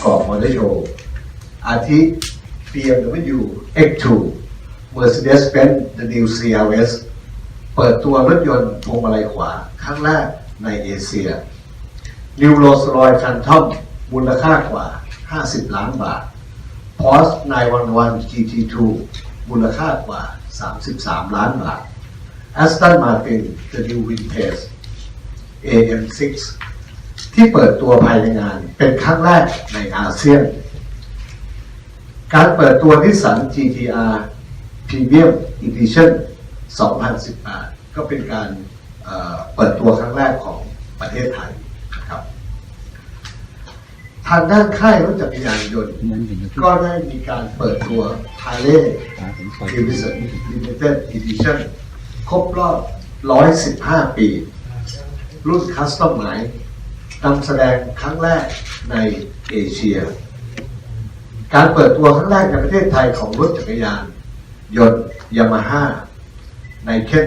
Bangkok Motor Show อาทิ BMW X2 Mercedes-Benz The New CLS เปิดตัวรถยนต์พวงมาลัยขวาครั้งแรกในเอเชีย New Rolls-Royce Phantom มูลค่ากว่า50 ล้านบาท Porsche 911 GT2 มูลค่ากว่า33 ล้านบาท Aston Martin The New Vintage AM6 ที่เปิดตัวภายในงานเป็นครั้งแรกในอาเซียนการเปิดตัวนิสสัน GT-R Premium Edition 2018 ก็เป็นการเปิดตัวครั้งแรกของประเทศไทยนะครับทางด้านค่ายรถจักรยานยนต์ก็ได้มีการเปิดตัว Harley Davidson Limited Edition ครบรอบ 115 ปี รุ่นคัสตอมไมซ์นำแสดงครั้งแรกในเอเชียการเปิดตัวครั้งแรกในประเทศไทยของรถจักรยานยนต์ยามาฮ่าไนเคน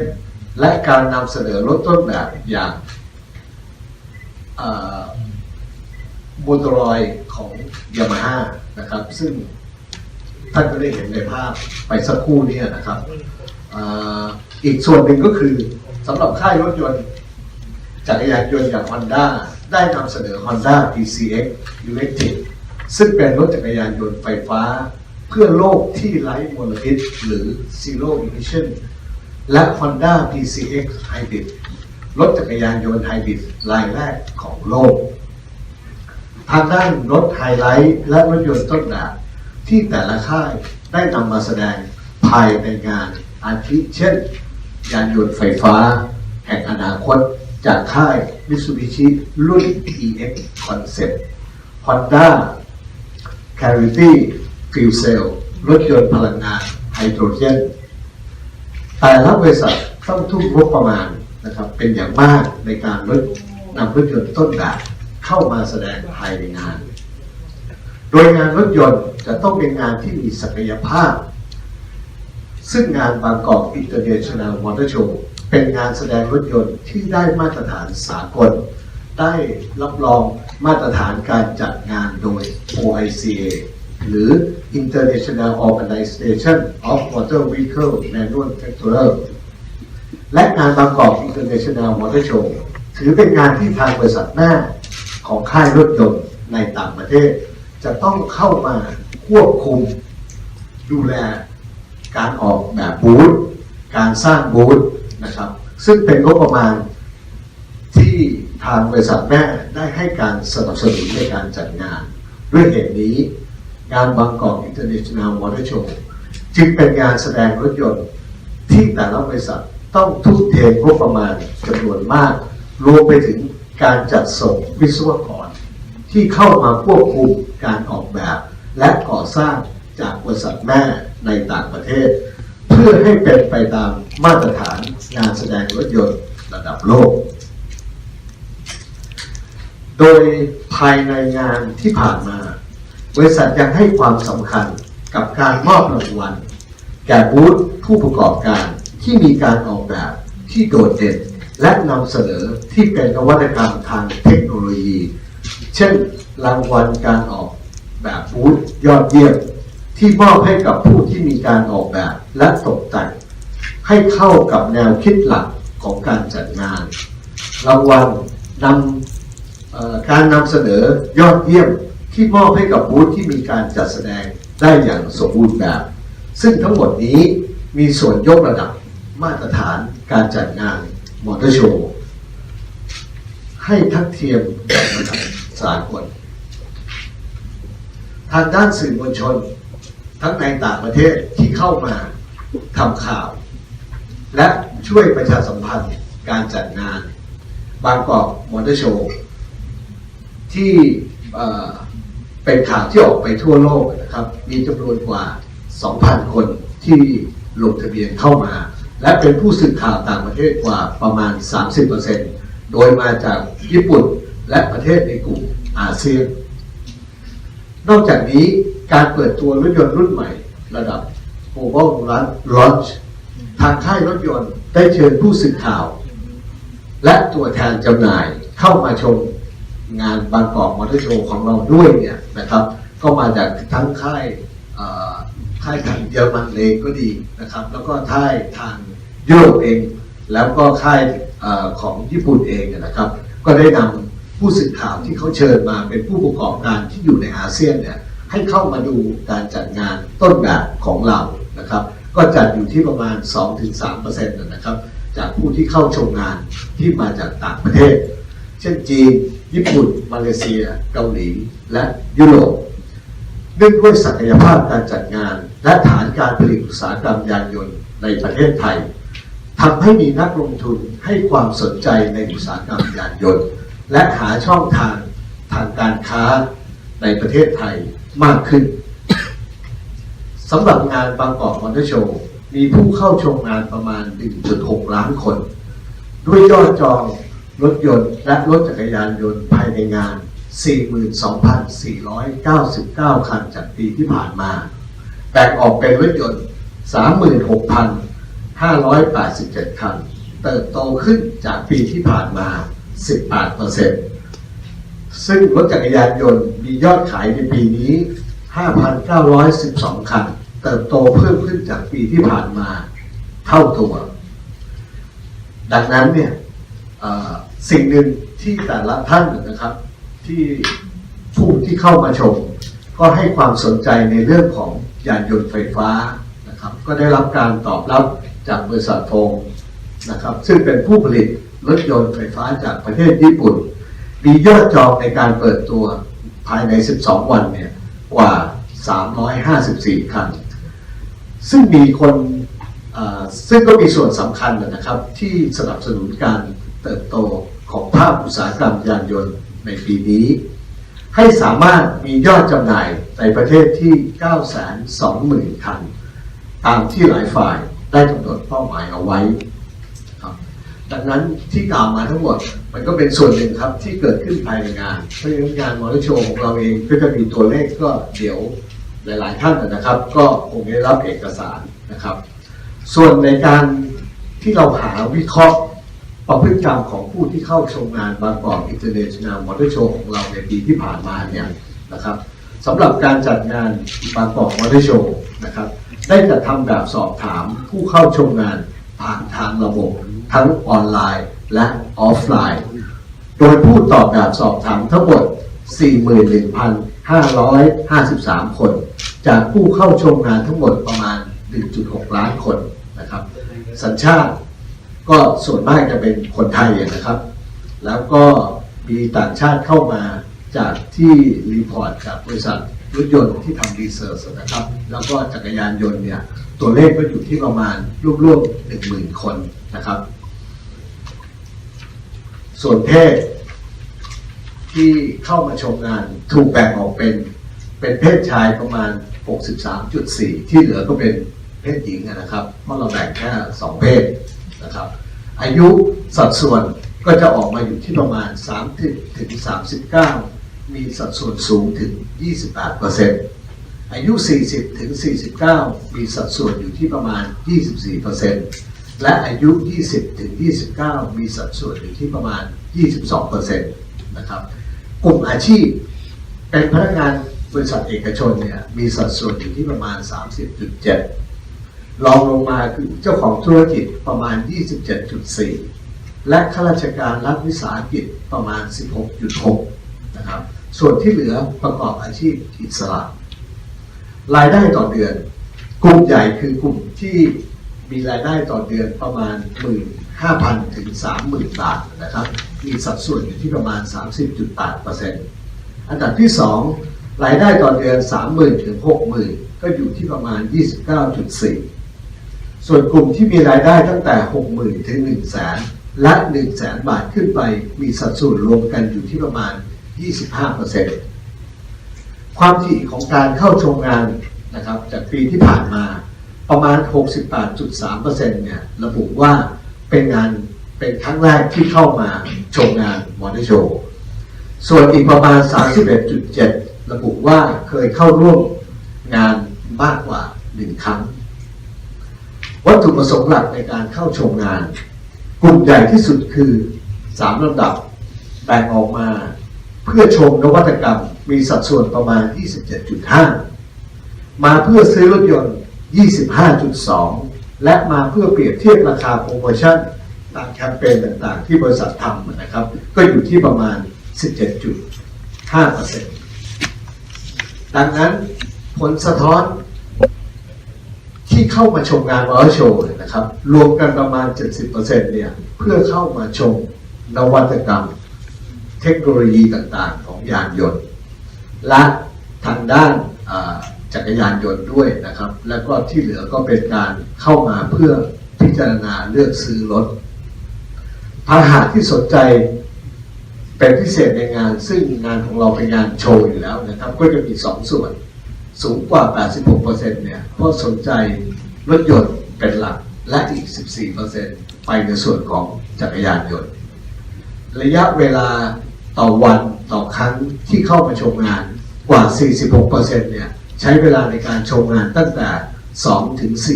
และการนำเสนอรถต้นแบบอย่างมอเตอรอยของยามาฮ่านะครับซึ่งท่านก็ได้เห็นในภาพไปสักครู่นี้นะครับอีกส่วนหนึ่งก็คือสำหรับค่ายรถยนต์จักรยานยนต์อย่าง Honda ได้นำเสนอ Honda PCX Electric ซึ่งเป็นรถจักรยานยนต์ไฟฟ้าเพื่อโลกที่ไร้มลพิษหรือ Zero Emission และ Honda PCX Hybrid รถจักรยานยนต์ไฮบริดรายแรกของโลกทางด้านรถไฮไลท์และรถยนต์ต้นแบบที่แต่ละค่ายได้นำมาแสดงภายในงานอาทิเช่นยานยนต์ไฟฟ้าแห่งอนาคตจากค่าย Mitsubishi รุ่น EX Concept Honda Clarity Fuel Cell รถยนต์พลังงานไฮโดรเจนแต่ละบริษัทต้องทุ่มงบประมาณนะครับเป็นอย่างมากในการนำรถยนต์ต้นแบบเข้ามาแสดงภายในงานโดยงานรถยนต์จะต้องเป็นงานที่มีศักยภาพซึ่งงานบางกอก International Motor Show เป็นงานแสดงรถยนต์ที่ได้มาตรฐานสากลได้รับรองมาตรฐานการจัดงานโดย OICA หรือ International Organization of Motor Vehicle Manufacturers และงานบางกอก International Motor Show ถือเป็นงานที่ทางบริษัทแม่ของค่ายรถยนต์ในต่างประเทศจะต้องเข้ามาควบคุมดูแลการออกแบบบูธการสร้างบูธนะครับซึ่งเป็นงบประมาณที่ทางบริษัทแม่ได้ให้การสนับสนุนในการจัดงานด้วยเหตุนี้งานบางกอก International Motor Show จึงเป็นงานแสดงรถยนต์ที่แต่ละบริษัทต้องทุ่มเทงบประมาณจำนวนมากรวมไปถึงการจัดส่งวิศวกรที่เข้ามาควบคุมการออกแบบและก่อสร้างจากบริษัทแม่ในต่างประเทศเพื่อให้เป็นไปตามมาตรฐานงานแสดงรถยนต์ระดับโลกโดยภายในงานที่ผ่านมาบริษัทยังให้ความสำคัญกับการมอบรางวัลแก่บูธผู้ประกอบการที่มีการออกแบบที่โดดเด่นและนำเสนอที่เป็นนวัตกรรมทางเทคโนโลยีเช่นรางวัลการออกแบบบูธยอดเยี่ยมที่มอบให้กับผู้ที่มีการออกแบบและตกแต่งให้เข้ากับแนวคิดหลักของการจัดงานรางวัลการนำเสนอยอดเยี่ยมที่มอบให้กับบูธที่มีการจัดแสดงได้อย่างสมบูรณ์แบบซึ่งทั้งหมดนี้มีส่วนยกระดับมาตรฐานการจัดงานมอเตอร์โชว์ให้ทัดเทียมกับระดับสากลทางด้านสื่อมวลชนทั้งในต่างประเทศที่เข้ามาทำข่าวและช่วยประชาสัมพันธ์การจัดงานบางกอกมอเตอร์โชว์ที่เป็นข่าวที่ออกไปทั่วโลกนะครับมีจำนวนกว่า 2,000 คนที่ลงทะเบียนเข้ามาและเป็นผู้สื่อข่าวต่างประเทศกว่าประมาณ 30% โดยมาจากญี่ปุ่นและประเทศในกลุ่มอาเซียนนอกจากนี้การเปิดตัวรถยนต์รุ่นใหม่ระดับ Global Launch ทางค่ายรถยนต์ได้เชิญผู้สื่อข่าวและตัวแทนจำหน่ายเข้ามาชม งานบางกอกมอเตอร์โชว์ของเราด้วยเนี่ยนะครับก็มาจากทั้งค่ายทางเยอรมันเองก็ดีนะครับแล้วก็ค่ายทางยุโรปเองแล้วก็ค่ายของญี่ปุ่นเองนะครับก็ได้นำผู้สื่อข่าวที่เขาเชิญมาเป็นผู้ประกอบการที่อยู่ในอาเซียนเนี่ยให้เข้ามาดูการจัดงานต้นแบบของเรานะครับก็จัดอยู่ที่ประมาณ 2-3% นะครับจากผู้ที่เข้าชมงานที่มาจากต่างประเทศเช่นจีนญี่ปุ่นมาเลเซียเกาหลีและยุโรปเนื่องด้วยศักยภาพการจัดงานและฐานการผลิตอุตสาหกรรมยานยนต์ในประเทศไทยทำให้มีนักลงทุนให้ความสนใจในอุตสาหกรรมยานยนต์และหาช่องทางการค้าในประเทศไทยมากขึ้นสำหรับงานบางกอกมอเตอร์โชว์มีผู้เข้าชมงานประมาณ 1.6 ล้านคนด้วยยอดจองรถยนต์และรถจักรยานยนต์ภายในงาน 42,499 คันจากปีที่ผ่านมาแบ่งออกเป็นรถยนต์ 36,587 คันเติบโตขึ้นจากปีที่ผ่านมา 18%ซึ่งรถจักรยานยนต์มียอดขายในปีนี้ 5,912 คันเติบโตเพิ่มขึ้นจากปีที่ผ่านมาเท่าตัวดังนั้นเนี่ยสิ่งหนึ่งที่แต่ละท่านนะครับที่ผู้ที่เข้ามาชมก็ให้ความสนใจในเรื่องของยานยนต์ไฟฟ้านะครับก็ได้รับการตอบรับจากบริษัทโฟมนะครับซึ่งเป็นผู้ผลิตรถยนต์ไฟฟ้าจากประเทศญี่ปุ่นมียอดจองในการเปิดตัวภายใน 12 วันเนี่ยกว่า 354 คันซึ่งมีคนซึ่งก็มีส่วนสำคัญนะครับที่สนับสนุนการเติบโตของภาคอุตสาหกรรมยานยนต์ในปีนี้ให้สามารถมียอดจำหน่ายในประเทศที่ 920,000 คันตามที่หลายฝ่ายได้กำหนดเป้าหมายเอาไว้ครับดังนั้นที่กล่าวมาทั้งหมดมันก็เป็นส่วนหนึ่งครับที่เกิดขึ้นภายในงานเพราะฉะนั้นงานมอเตอร์โชว์ของเราเองก็จะมีตัวเลขก็เดี๋ยวหลายๆท่านนะครับก็คงได้รับเอกสารนะครับส่วนในการที่เราหาวิเคราะห์ประพฤติกรรมของผู้ที่เข้าชมงานบางกอก International Motor Show ของเราในปีที่ผ่านมาเนี่ยนะครับสำหรับการจัดงานบางกอก Motor Show นะครับได้จัดทำแบบสอบถามผู้เข้าชมงานผ่านทางระบบทั้งออนไลน์และออฟไลน์โดยผู้ตอบแบบสอบถามทั้งหมด 41,553 คนจากผู้เข้าชมงานทั้งหมดประมาณ 1.6 ล้านคนนะครับสัญชาติก็ส่วนมากจะเป็นคนไทยนะครับแล้วก็มีต่างชาติเข้ามาจากที่รีพอร์ตจากบริษัทรถยนต์ที่ทำรีเสิร์ชนะครับแล้วก็จักรยานยนต์เนี่ยตัวเลขก็อยู่ที่ประมาณร่วมๆ 10,000 คนนะครับส่วนเพศที่เข้ามาชมงานถูกแบ่งออกเป็นเพศชายประมาณ 63.4 ที่เหลือก็เป็นเพศหญิงนะครับเพราะเราแบ่งแค่2เพศนะครับอายุสัดส่วนก็จะออกมาอยู่ที่ประมาณ 30-39 มีสัดส่วนสูงถึง 28% อายุ 40-49 มีสัดส่วนอยู่ที่ประมาณ 24% และอายุ 20-29 มีสัดส่วนอยู่ที่ประมาณ 22% นะครับกลุ่มอาชีพเป็นพนักงานบริษัทเอกชนเนี่ยมีสัดส่วนอยู่ที่ประมาณ 30.7 รองลงมาคือเจ้าของธุรกิจประมาณ 27.4 และข้าราชการรัฐวิสาหกิจประมาณ 16.6 นะครับส่วนที่เหลือประกอบอาชีพอิสระรายได้ต่อเดือนกลุ่มใหญ่คือกลุ่มที่มีรายได้ต่อเดือนประมาณ 15,000 ถึง 30,000 บาทนะครับมีสัดส่วนอยู่ที่ประมาณ 30.8% อันดับที่ 2 รายได้ต่อเดือน 30,000 ถึง 60,000 ก็อยู่ที่ประมาณ 29.4 ส่วนกลุ่มที่มีรายได้ตั้งแต่ 60,000 ถึง 100,000 และ 100,000 บาทขึ้นไปมีสัดส่วนรวมกันอยู่ที่ประมาณ 25% ความถี่ของการเข้าชมงานนะครับจากปีที่ผ่านมาประมาณ 68.3% เนี่ยระบุว่าเป็นครั้งแรกที่เข้ามาชมงานมอเตอร์โชว์ส่วนอีกประมาณ 31.7 ระบุว่าเคยเข้าร่วมงานมากกว่า 1 ครั้งวัตถุประสงค์หลักในการเข้าชมงานกลุ่มใหญ่ที่สุดคือ3ลำดับแบ่งออกมา เพื่อชมนวัตกรรมมีสัดส่วนประมาณ 27.5 มาเพื่อซื้อรถยนต์ 25.2 และมาเพื่อเปรียบเทียบราคาโปรโมชั่นตามแคมเปญต่างๆที่บริษัททำนะครับก็อยู่ที่ประมาณ 17.5% ดังนั้นผลสะท้อนที่เข้ามาชมงานมอเตอร์โชว์นะครับรวมกันประมาณ 70% เนี่ยเพื่อเข้ามาชมนวัตกรรมเทคโนโลยีต่างๆของยานยนต์และทางด้านจักรยานยนต์ด้วยนะครับแล้วก็ที่เหลือก็เป็นการเข้ามาเพื่อพิจารณาเลือกซื้อรถพาหะที่สนใจเป็นพิเศษในงานซึ่งงานของเราเป็นงานโชว์อยู่แล้วนะครับก็จะมี2 ส่วนสูงกว่า 86% เนี่ยเพราะสนใจรถยนต์เป็นหลักและอีก 14% ไปในส่วนของจักรยานยนต์ระยะเวลาต่อวันต่อครั้งที่เข้ามาชมงานกว่า 46% เนี่ยใช้เวลาในการชมงานตั้งแต่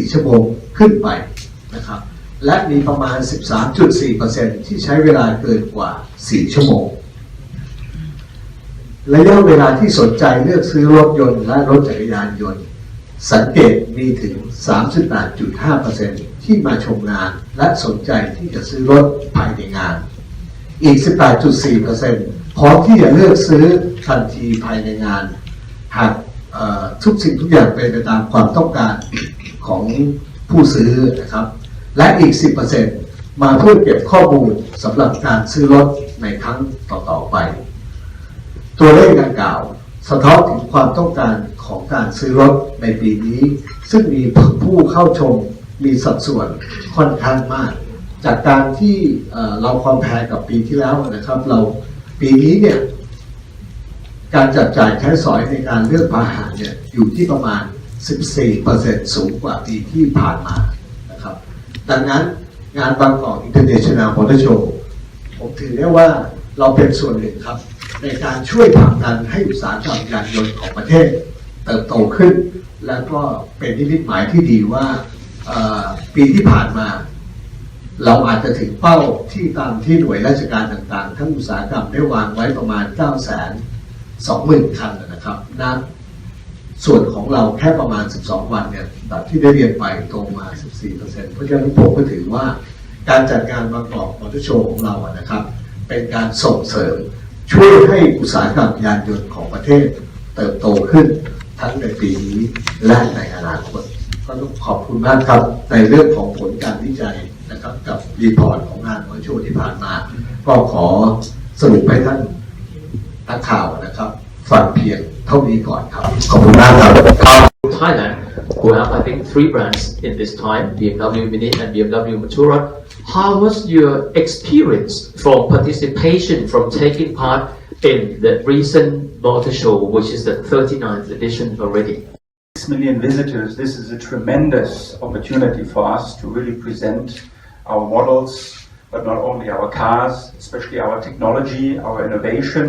2-4 ชั่วโมงขึ้นไปนะครับและมีประมาณ 13.4% ที่ใช้เวลาเกินกว่า 4 ชั่วโมงระยะเวลาที่สนใจเลือกซื้อรถยนต์และรถจักรยานยนต์สังเกตมีถึง 38.5% ที่มาชมงานและสนใจที่จะซื้อรถภายในงานอีก 18.4% พร้อมที่จะเลือกซื้อทันทีภายในงานหากทุกสิ่งทุกอย่างเป็นไปตามความต้องการของผู้ซื้อนะครับและอีก 10% มาเพื่อเก็บข้อมูลสำหรับการซื้อรถในครั้งต่อๆไปตัวเลขดังกล่าวสะท้อนถึงความต้องการของการซื้อรถในปีนี้ซึ่งมีผู้เข้าชมมีสัดส่วนค่อนข้างมากจากการที่เราคอมแพร์กับปีที่แล้วนะครับเราปีนี้เนี่ยการจับจ่ายใช้สอยในการเลือกพาหะเนี่ยอยู่ที่ประมาณ 14% สูงกว่าปีที่ผ่านมานะครับดังนั้นงาน Bangkok International Motor Show ผมถือได้ว่าเราเป็นส่วนหนึ่งครับในการช่วยผลักดันให้อุตสาหกรรมยานยนต์ของประเทศเติบโตขึ้นและก็เป็นนิมิตหมายที่ดีว่าปีที่ผ่านมาเราอาจจะถึงเป้าที่ตามที่หน่วยราชการต่างๆทั้งอุตสาหกรรมได้วางไว้ประมาณ 920,000 คันนะครับนะส่วนของเราแค่ประมาณ 12 วันเนี่ยแบบที่ได้เรียนไปโตมา 14% เพราะฉะนั้นผมก็ถือว่าการจัดงานบางกอกมอเตอร์โชว์ของเรานะครับเป็นการส่งเสริมช่วยให้อุตสาหกรรมยานยนต์ของประเทศเติบโตขึ้นทั้งในปีนี้และในอนาคตก็ต้องขอบคุณมากครับในเรื่องของผลการวิจัยนะครับกับรีพอร์ตของงานมอเตอร์โชว์ที่ผ่านมาก็ขอสรุปให้ท่านนักข่าวนะครับฟังเพียงเท่านี้ก่อนครับขอบคุณมากครับ Thailand, who have I think 3 brands in this time, BMW Mini and BMW Motorrad. How was your experience from participation, from taking part in the recent motor show, which is the 39th edition already? 6 million visitors. This is a tremendous opportunity for us to really present our models, but not only our cars, especially our technology, our innovation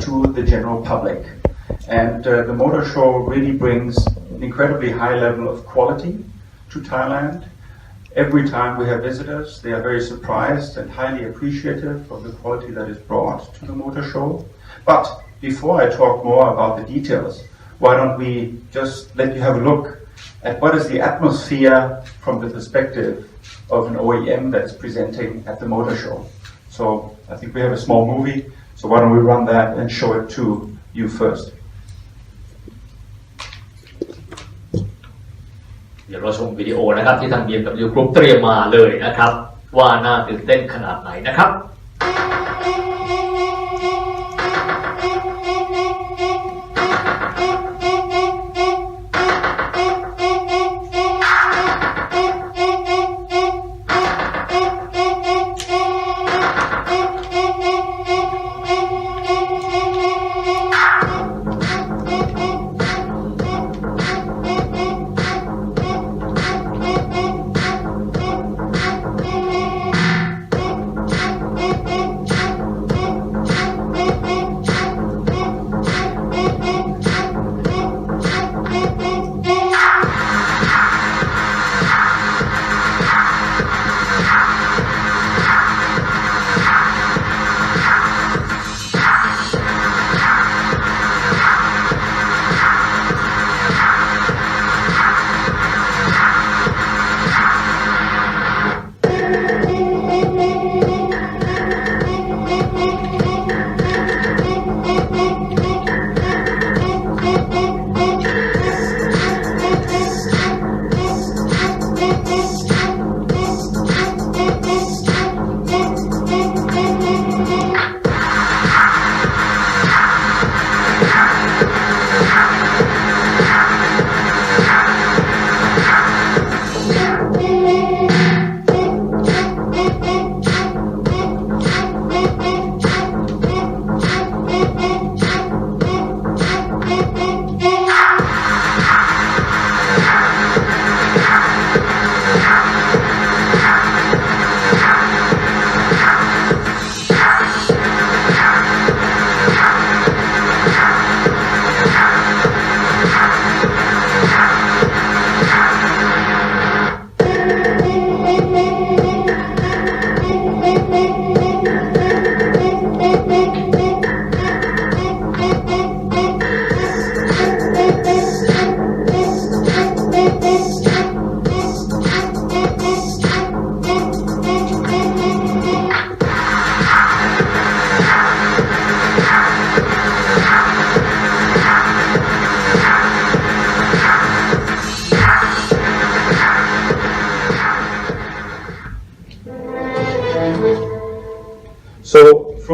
to the general public. And the motor show really brings an incredibly high level of quality to Thailand. Every time we have visitors, they are very surprised and highly appreciative of the quality that is brought to the motor show. But before I talk more about the details, why don't we just let you have a look at what is the atmosphere from the perspective of an OEM that is presenting at the motor show. So I think we have a small movie, so why don't we run that and show it to you first. เดี๋ยวเราชมวิดีโอนะครับที่ทาง BMW Group เตรียมมาเลยนะครับว่าน่าตื่นเต้นขนาดไหนนะครับ ข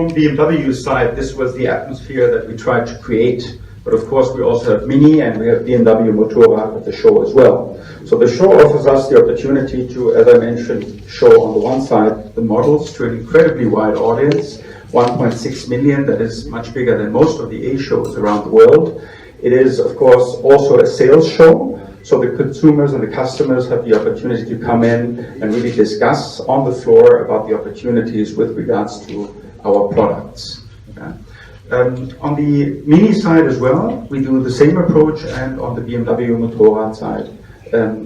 from BMW side, this was the atmosphere that we tried to create. But of course, we also have Mini and we have BMW Motorrad at the show as well. So the show offers us the opportunity to, as I mentioned, show on the one side the models to an incredibly wide audience, 1.6 million, that is much bigger than most of the A shows around the world. It is, of course, also a sales show, so the consumers and the customers have the opportunity to come in and really discuss on the floor about the opportunities with regards to our products. Okay? On the Mini side as well, we do the same approach, and on the BMW Motorrad side,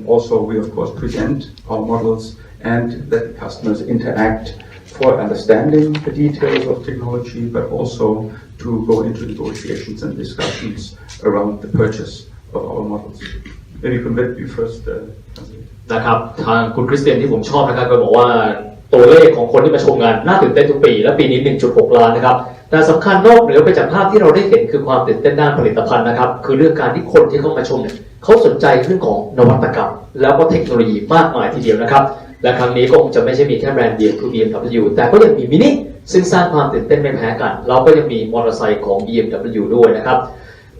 also we of course present our models and let the customers interact for understanding the details of technology, but also to go into negotiations and discussions around the purchase of our models. Maybe you can let me first translate. นะครับทางคุณคริสเตียนที่ผมชอบนะครับก็บอกว่าตัวเลขของคนที่มาชมงานน่าตื่นเต้นทุกปีและปีนี้ 1.6 ล้านนะครับแต่สำคัญนอกเหนือไปจากภาพที่เราได้เห็นคือความตื่นเต้นด้านผลิตภัณฑ์นะครับคือเรื่องการที่คนที่เข้ามาชมเนี่ยเขาสนใจเรื่องของนวัตกรรมแล้วก็เทคโนโลยีมากมายทีเดียวนะครับและครั้งนี้ก็คงจะไม่ใช่มีแค่แบรนด์เดียวคือ BMW แต่ก็ยังมีมินิซึ่งสร้างความตื่นเต้นไม่แพ้กันเราก็ยังมีมอเตอร์ไซค์ของ BMW ด้วยนะครับ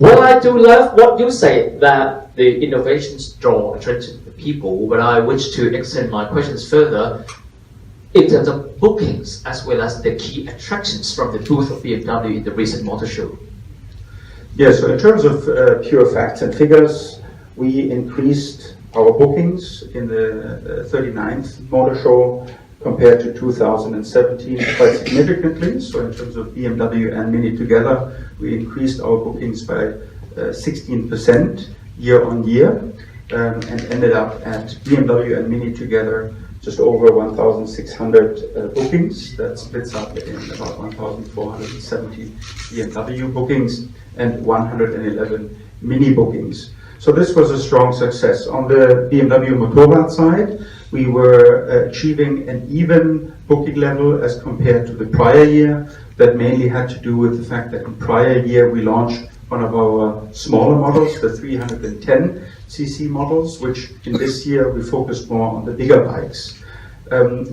Well, I do love what you say that the innovations draw attention to people, but I wish to extend my questions further in terms of bookings as well as the key attractions from the booth of BMW in the recent motor show. Yeah, so in terms of pure facts and figures, we increased our bookings in the 39th motor show compared to 2017 quite significantly. So in terms of BMW and Mini together, we increased our bookings by 16% year on year and ended up at BMW and Mini together just over 1,600 bookings. That splits up in about 1,470 BMW bookings and 111 Mini bookings. So this was a strong success. On the BMW Motorrad side, we were achieving an even booking level as compared to the prior year. That mainly had to do with the fact that in prior year we launched one of our smaller models, the 310cc models, which in this year we focused more on the bigger bikes.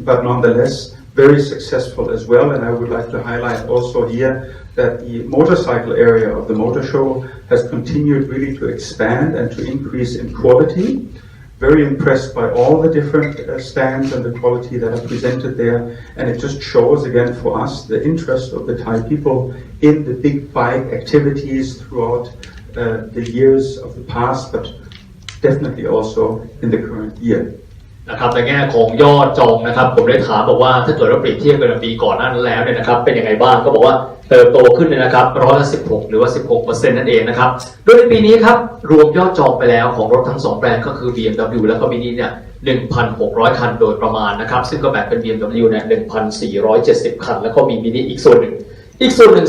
But nonetheless, very successful as well. And I would like to highlight also here that the motorcycle area of the motor show has continued really to expand and to increase in quality. Very impressed by all the different stands and the quality that are presented there, and it just shows again for us the interest of the Thai people in the big bike activities throughout the years of the past, but definitely also in the current year. นะครับในแง่ของยอดจองนะครับผมได้ถามบอกว่าถ้าเกิดเราเปรียบเทียบกับปีก่อนหน้านั้นแล้วเนี่ยนะครับเป็นยังไงบ้างก็บอกว่าเติบโตขึ้นเลยนะครับ16%หรือว่า 16% นั่นเองนะครับโดยในปีนี้ครับรวมยอดจองไปแล้วของรถทั้ง2แบรนด์ก็คือ BMW แล้วก็ Mini เนี่ย 1,600 คันโดยประมาณนะครับซึ่งก็แบ่งเป็น BMW เนี่ย 1,470 คันแล้วก็มี Mini อีกส่วนหนึ่ง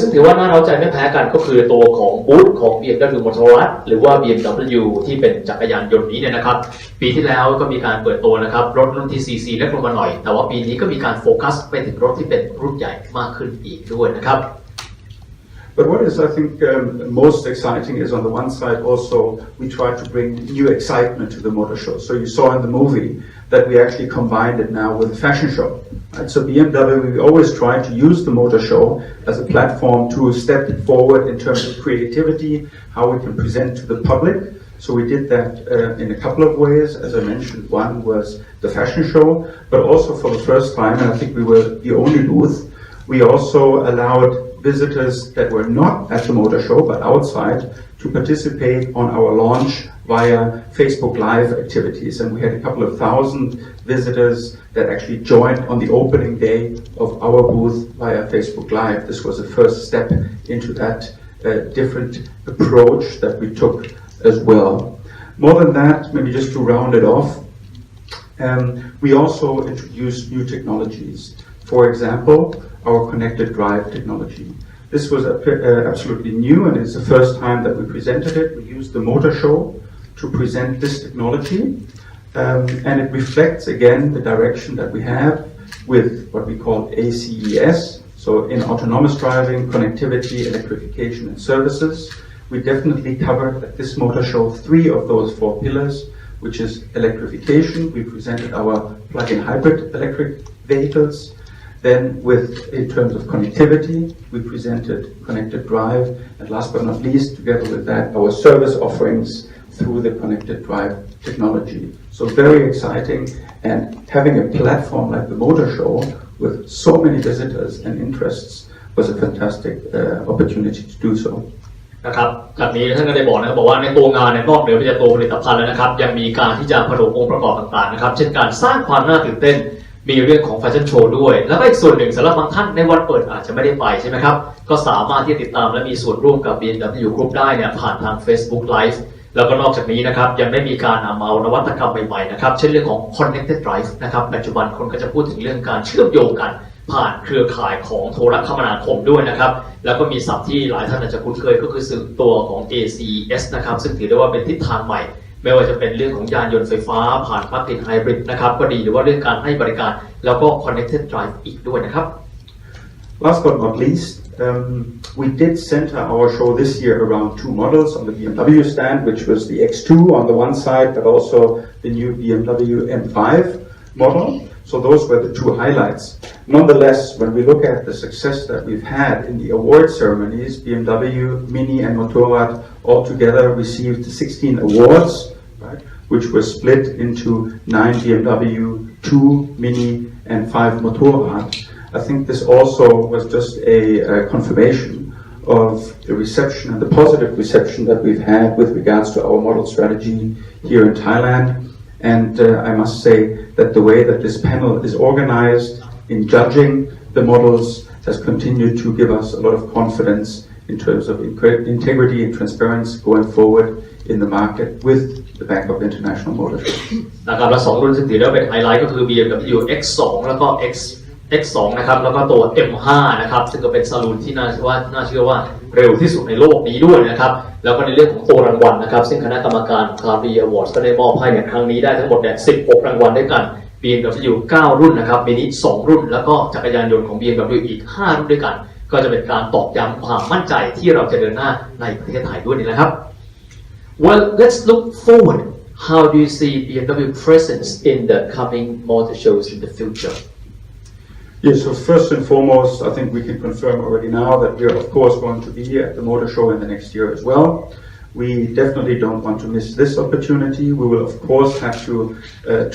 ซึ่งถือว่าน่าเร้าใจไม่แพ้กันก็คือตัวของบูธของ BMW Motorrad หรือว่า BMW ที่เป็นจักรยานยนต์นี้เนี่ยนะครับปีที่แล้วก็มีการเปิดตัวนะครับรถรุ่นที่ CC เล็กลงมาหน่อยแต่ว่าปีนี้ก็มีการโฟกัสไปถึงรถที่เป็นรุ่นใหญ่มากขึ้นอีกด้วยนะครับ But what is, I think, most exciting is on the one side also we try to bring new excitement to the motor show. So you saw in the movie that we actually combined it now with a fashion show. Right? So BMW, we always try to use the motor show as a platform to step forward in terms of creativity, how we can present to the public. So we did that in a couple of ways. As I mentioned, one was the fashion show, but also for the first time, and I think we were the only booth, we also allowed visitors that were not at the motor show but outside to participate on our launch via Facebook Live activities, and we had a couple of thousand visitors that actually joined on the opening day of our booth via Facebook Live. This was the first step into that different approach that we took as well. More than that, maybe just to round it off, we also introduced new technologies. For example, our connected drive technology. This was absolutely new, and it's the first time that we presented it. We used the motor show to present this technology, and it reflects again the direction that we have with what we call ACES. So in autonomous driving, connectivity, electrification and services, we definitely covered at this motor show 3 of those 4 pillars, which is electrification. We presented our plug-in hybrid electric vehicles. Then in terms of connectivity, we presented connected drive, and last but not least, together with that, our service offerings through the connected drive technology. So very exciting, and having a platform like the Motor Show with so many visitors and interests was a fantastic opportunity to do so. นะครับจากนี้ท่านก็ได้บอกนะครับบอกว่าในตัวงานนอกเหนือไปจากตัวผลิตภัณฑ์แล้วนะครับยังมีการที่จะผนวกองค์ประกอบต่างๆนะครับเช่นการสร้างความน่าตื่นเต้นมีเรื่องของแฟชั่นโชว์ด้วยแล้วก็อีกส่วนหนึ่งสำหรับบางท่านในวันเปิดอาจจะไม่ได้ไปใช่ไหมครับก็สามารถที่จะติดตามและมีส่วนร่วมกับ BMW Group ได้เนี่ยผ่านทาง Facebook Live แล้วก็นอกจากนี้นะครับยังได้มีการนำเอานวัตกรรมใหม่ๆนะครับเช่นเรื่องของ Connected Drive นะครับปัจจุบันคนก็จะพูดถึงเรื่องการเชื่อมโยงกันผ่านเครือข่ายของโทรคมนาคมด้วยนะครับแล้วก็มีศัพท์ที่หลายท่านอาจจะคุ้นเคยก็คือสื่อตัวของ ACS นะครับซึ่งถือได้ว่าเป็นทิศทางใหม่ไม่ว่าจะเป็นเรื่องของยานยนต์ไฟฟ้าผ่านปลั๊กอินไฮบริดนะครับก็ดีหรือว่าเรื่องการให้บริการแล้วก็ Connected Drive อีกด้วยนะครับ Last but not least, we did center our show this year around two models on the BMW stand, which was the X2 on the one side, but also the new BMW M5 model. So those were the two highlights. Nonetheless, when we look at the success that we've had in the award ceremonies, BMW, Mini and Motorrad altogether received 16 awards, right, which were split into 9 BMW, 2 Mini and 5 Motorrad. I think this also was just a confirmation of the reception and the positive reception that we've had with regards to our model strategy here in Thailand. And I must say that the way that this panel is organized in judging the models has continued to give us a lot of confidence in terms of integrity and transparency going forward in the market with the Bangkok International Motor Show. นะครับและ2รุ่นซึ่งถือว่าเป็นไฮไลท์ก็คือ BMW X2 แล้วก็ X2 นะครับแล้วก็ตัว M5 นะครับซึ่งก็เป็นซาลูนที่น่าเชื่อว่าเร็วที่สุดในโลกนี้ด้วยนะครับแล้วก็ในเรื่องของตัวรางวัลนะครับซึ่งคณะกรรมการ Carby Awards ก็ได้มอบให้ในครั้งนี้ได้ทั้งหมดเนี่ย16รางวัลด้วยกัน BMW 9 รุ่นนะครับมินิ2รุ่นแล้วก็จักรยานยนต์ของ BMW อีก5รุ่นด้วยกันก็จะเป็นการตอกย้ำความมั่นใจที่เราจะเดินหน้าในประเทศไทยด้วยนี่แหละครับ Well, let's look forward. How do you see BMW presence in the coming motor shows in the future? Yes, so first and foremost, I think we can confirm already now that we are of course going to be at the Motor Show in the next year as well. We definitely don't want to miss this opportunity. We will of course have to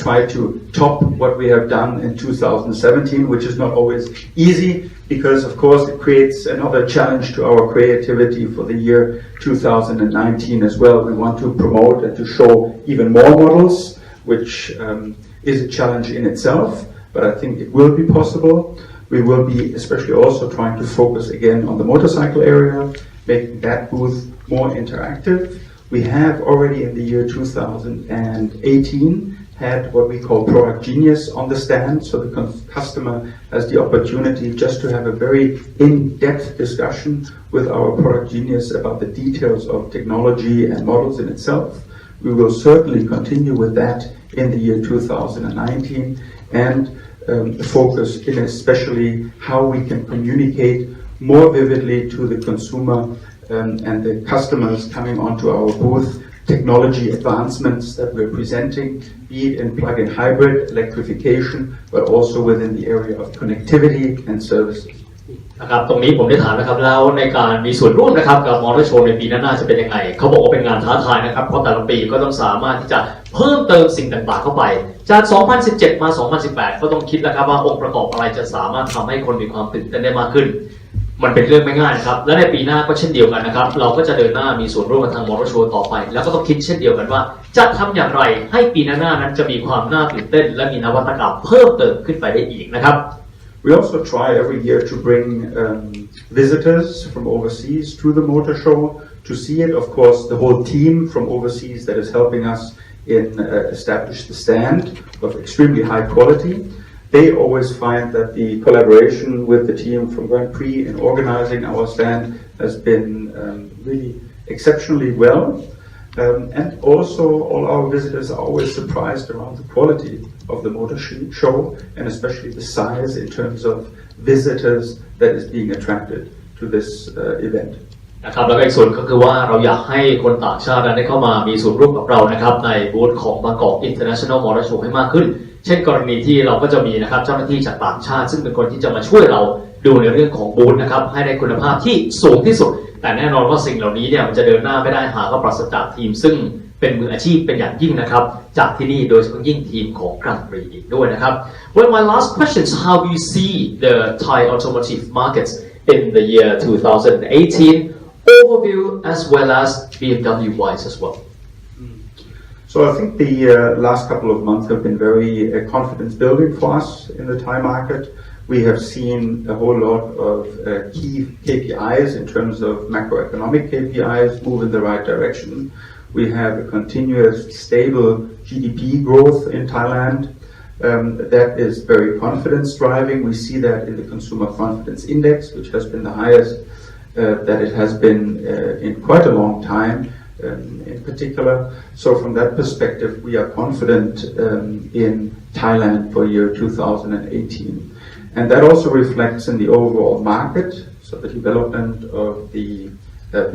try to top what we have done in 2017, which is not always easy because of course it creates another challenge to our creativity for the year 2019 as well. We want to promote and to show even more models, which is a challenge in itself. But I think it will be possible. We will be especially also trying to focus again on the motorcycle area, making that booth more interactive. We have already in the year 2018 had what we call Product Genius on the stand, so the customer has the opportunity just to have a very in-depth discussion with our Product Genius about the details of technology and models in itself. We will certainly continue with that in the year 2019 and focus in especially how we can communicate more vividly to the consumer and the customers coming onto our booth technology advancements that we're presenting, be it in plug-in hybrid, electrification, but also within the area of connectivity and services. นะครับตรงนี้ผมได้ถามนะครับแล้วในการมีส่วนร่วมนะครับกับมอเตอร์โชว์ในปีหน้าจะเป็นยังไงเขาบอกว่าเป็นงานท้าทายนะครับเพราะแต่ละปีก็ต้องสามารถที่จะเพิ่มเติมสิ่งต่างๆเข้าไปจาก 2017 มา 2018 ก็ต้องคิดแล้วครับว่าองค์ประกอบอะไรจะสามารถทำให้คนมีความตื่นเต้นได้มากขึ้นมันเป็นเรื่องไม่ง่ายครับและในปีหน้าก็เช่นเดียวกันนะครับเราก็จะเดินหน้ามีส่วนร่วมกับทางมอเตอร์โชว์ต่อไปแล้วก็ต้องคิดเช่นเดียวกันว่าจะทำอย่างไรให้ปีหน้านั้นจะมีความน่าตื่นเต้นและมีนวัตกรรมเพิ่มเติมขึ้นไปได้อีกนะครับWe also try every year to bring visitors from overseas to the motor show to see it. Of course, the whole team from overseas that is helping us in establish the stand of extremely high quality. They always find that the collaboration with the team from Grand Prix in organizing our stand has been really exceptionally well. And also all our visitors are always surprised around the quality of the motor show and especially the size in terms of visitors that is being attracted to this event. นะครับแล้วก็อีกส่วนก็คือว่าเราอยากให้คนต่างชาติได้เข้ามามีส่วนร่วมกับเรานะครับในบูธของ Bangkok International Motor Show ให้มากขึ้น เช่นกรณีที่เราก็จะมีนะครับเจ้าหน้าที่จากต่างชาติซึ่งเป็นคนที่จะมาช่วยเราดูในเรื่องของบูธนะครับให้ได้คุณภาพที่สูงที่สุดแต่แน่นอนว่าสิ่งเหล่านี้เนี่ยมันจะเดินหน้าไม่ได้หากปราศจากทีมซึ่งเป็นมืออาชีพเป็นอย่างยิ่งนะครับจากที่นี่โดยเฉพาะยิ่งทีมของกรัมปรีอีกด้วยนะครับ Well, my last question is how do you see the Thai automotive markets in the year 2018 overview as well as BMW wise as well. So I think the last couple of months have been very confidence building for us in the Thai market. We have seen a whole lot of key KPIs in terms of macroeconomic KPIs move in the right direction. We have a continuous stable GDP growth in Thailand. That is very confidence driving. We see that in the consumer confidence index, which has been the highest that it has been in quite a long time in particular. So from that perspective, we are confident in Thailand for year 2018. And that also reflects in the overall market. So the development of the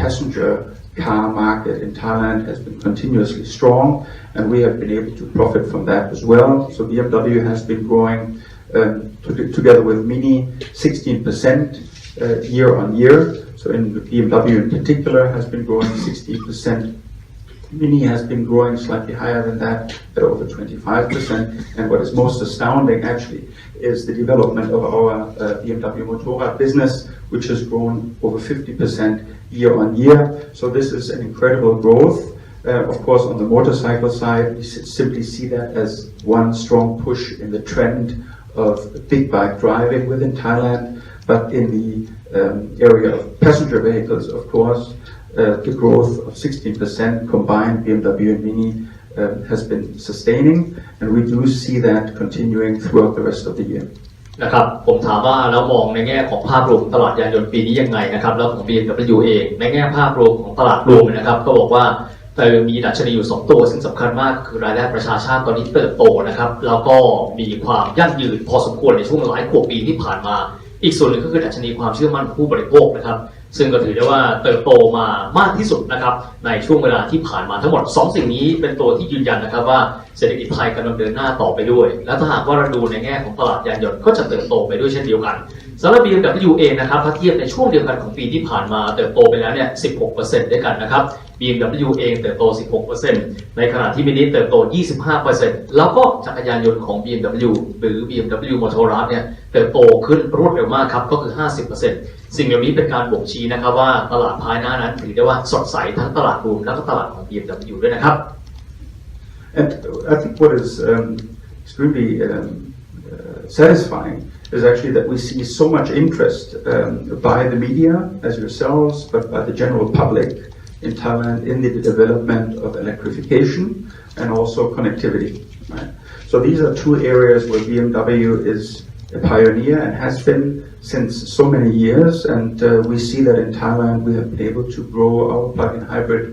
passenger car market in Thailand has been continuously strong, and we have been able to profit from that as well. So BMW has been growing together with Mini 16% year on year. So in BMW in particular has been growing 16%. Mini has been growing slightly higher than that at over 25%. And what is most astounding actually is the development of our BMW Motorrad business, which has grown over 50% year on year. So this is an incredible growth. Of course, on the motorcycle side, we simply see that as one strong push in the trend of big bike driving within Thailand. But in the area of passenger vehicles, of course, the growth of 16% combined BMW and Mini has been sustaining, and we do see that continuing throughout the rest of the year. นะครับผมถามว่าแล้วมองในแง่ของภาพรวมตลาดยานยนต์ปีนี้ยังไงนะครับแล้วของ BMW เองในแง่ภาพรวมของตลาดรวมนะครับก็บอกว่ามีดัชนีอยู่2ตัวซึ่งสำคัญมากคือรายได้ประชาชาติตอนนี้เติบโตนะครับแล้วก็มีความยั่งยืนพอสมควรในช่วงหลายปีที่ผ่านมาอีกส่วนหนึ่งก็คือดัชนีความเชื่อมั่นผู้บริโภคนะครับซึ่งก็ถือได้ว่าเติบโตมามากที่สุดนะครับในช่วงเวลาที่ผ่านมาทั้งหมด2สิ่งนี้เป็นตัวที่ยืนยันนะครับว่าเศรษฐกิจไทยกำลังเดินหน้าต่อไปด้วยและถ้าหากว่าเราดูในแง่ของตลาดยานยนต์ก็จะเติบโตไปด้วยเช่นเดียวกันสำหรับ BMW เองนะครับถ้าเทียบในช่วงเดียวกันของปีที่ผ่านมาเติบโตไปแล้วเนี่ย 16% ด้วยกันนะครับ BMW เองเติบโต 16% ในขณะที่ Mini เติบโต 25% แล้วก็จักรยานยนต์ของ BMW หรือ BMW Motorrad เนี่ยเติบโตขึ้นรวดเร็วมากครับก็คือ 50%สิ่งเหล่านี้เป็นการบ่งชี้นะครับว่าตลาดภายหน้านั้นถือได้ว่าสดใสทั้งตลาดรวมและก็ตลาดของ BMW ด้วยนะครับ And I think what is extremely satisfying is actually that we see so much interest by the media as yourselves, but by the general public in Thailand in the development of electrification and also connectivity. Right? So these are two areas where BMW is a pioneer and has been since so many years, and we see that in Thailand we have been able to grow our plug-in hybrid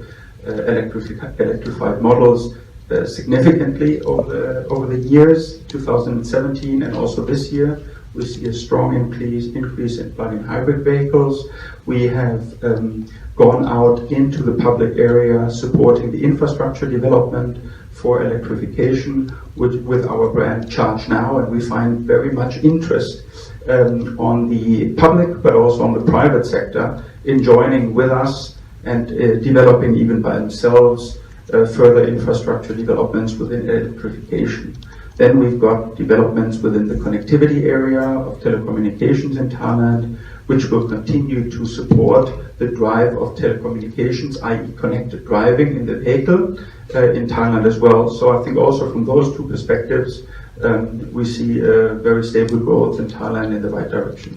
electrified models significantly over the years, 2017 and also this year. We see a strong increase in plug-in hybrid vehicles. We have gone out into the public area supporting the infrastructure development for electrification with our brand Charge Now, and we find very much interest on the public but also on the private sector in joining with us and developing even by themselves further infrastructure developments within electrification. Then we've got developments within the connectivity area of telecommunications in Thailand, which will continue to support the drive of telecommunications, i.e. connected driving in the vehicle in Thailand as well. So I think also from those two perspectives, we see a very stable growth in Thailand in the right direction.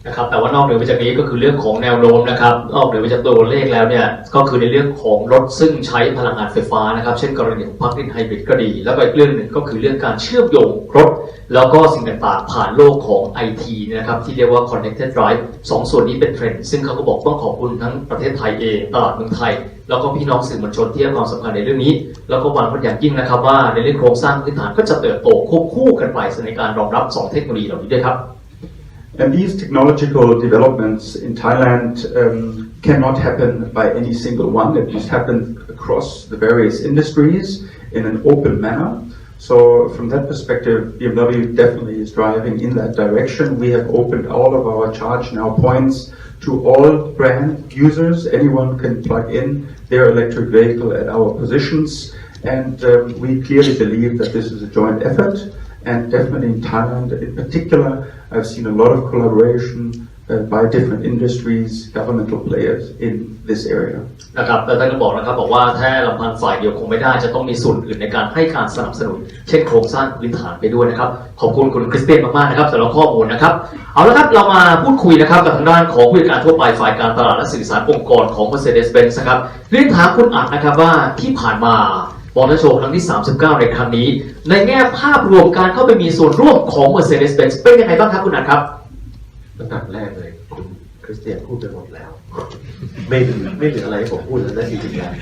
นะครับแต่ว่านอกเหนือไปจากนี้ก็คือเรื่องของแนวโน้มนะครับนอกเหนือไปจากตัวเลขแล้วเนี่ยก็คือในเรื่องของรถซึ่งใช้พลังงานไฟฟ้านะครับเช่นกรณีของ plug-in hybrid ก็ดีแล้วก็อีกเรื่องหนึ่งก็คือเรื่องการเชื่อมโยงรถแล้วก็สิ่งต่างๆผ่านโลกของ IT นะครับที่เรียกว่า connected drive 2 ส่วนนี้เป็นเทรนด์ซึ่งเขาก็บอกต้องขอบคุณทั้งประเทศไทยเองตลาดเมืองไทยแล้วก็พี่น้องสื่อมวลชนที่ให้ความสำคัญในเรื่องนี้แล้วก็หวังเป็นอย่างยิ่งนะครับว่าในเรื่องโครงสร้างพื้นฐานก็จะเติบโตควบคู่กันไปในการรองรับ2เทคโนโลยีเหล่านี้ด้วยครับ And these technological developments in Thailand cannot happen by any single one. It must happen across the various industries in an open manner. So from that perspective, BMW definitely is driving in that direction. We have opened all of our Charge Now points to all brand users. Anyone can plug in their electric vehicle at our positions, and we clearly believe that this is a joint effort. And definitely in Thailand, in particular, I've seen a lot of collaboration by different industries, governmental players in this area. นะครับแต่ท่านก็บอกนะครับบอกว่าแค่ลำพังฝ่ายเดียวคงไม่ได้จะต้องมีส่วนอื่นในการให้การสนับสนุนเช่นโครงสร้างพื้นฐานไปด้วยนะครับขอบคุณคุณคริสเตียนมากๆนะครับสำหรับข้อมูลนะครับเอาละครับเรามาพูดคุยนะครับกับทางด้านของผู้จัดการทั่วไปฝ่ายการตลาดและสื่อสารองค์กรของ Mercedes-Benz นะครับเรียนถามคุณอัดนะครับว่าที่ผ่านมามอเตอร์โชว์ครั้งที่39ในครั้งนี้ในแง่ภาพรวมการเข้าไปมีส่วนร่วมของ Mercedes-Benz เป็นยังไงบ้างครับคุณอัดครับอันดับแรกเลยคุณคริสเตียนพูดไปหมดแล้วไม่เหลืออะไรให้ผมพูดแล้วนะจริงๆแล้ว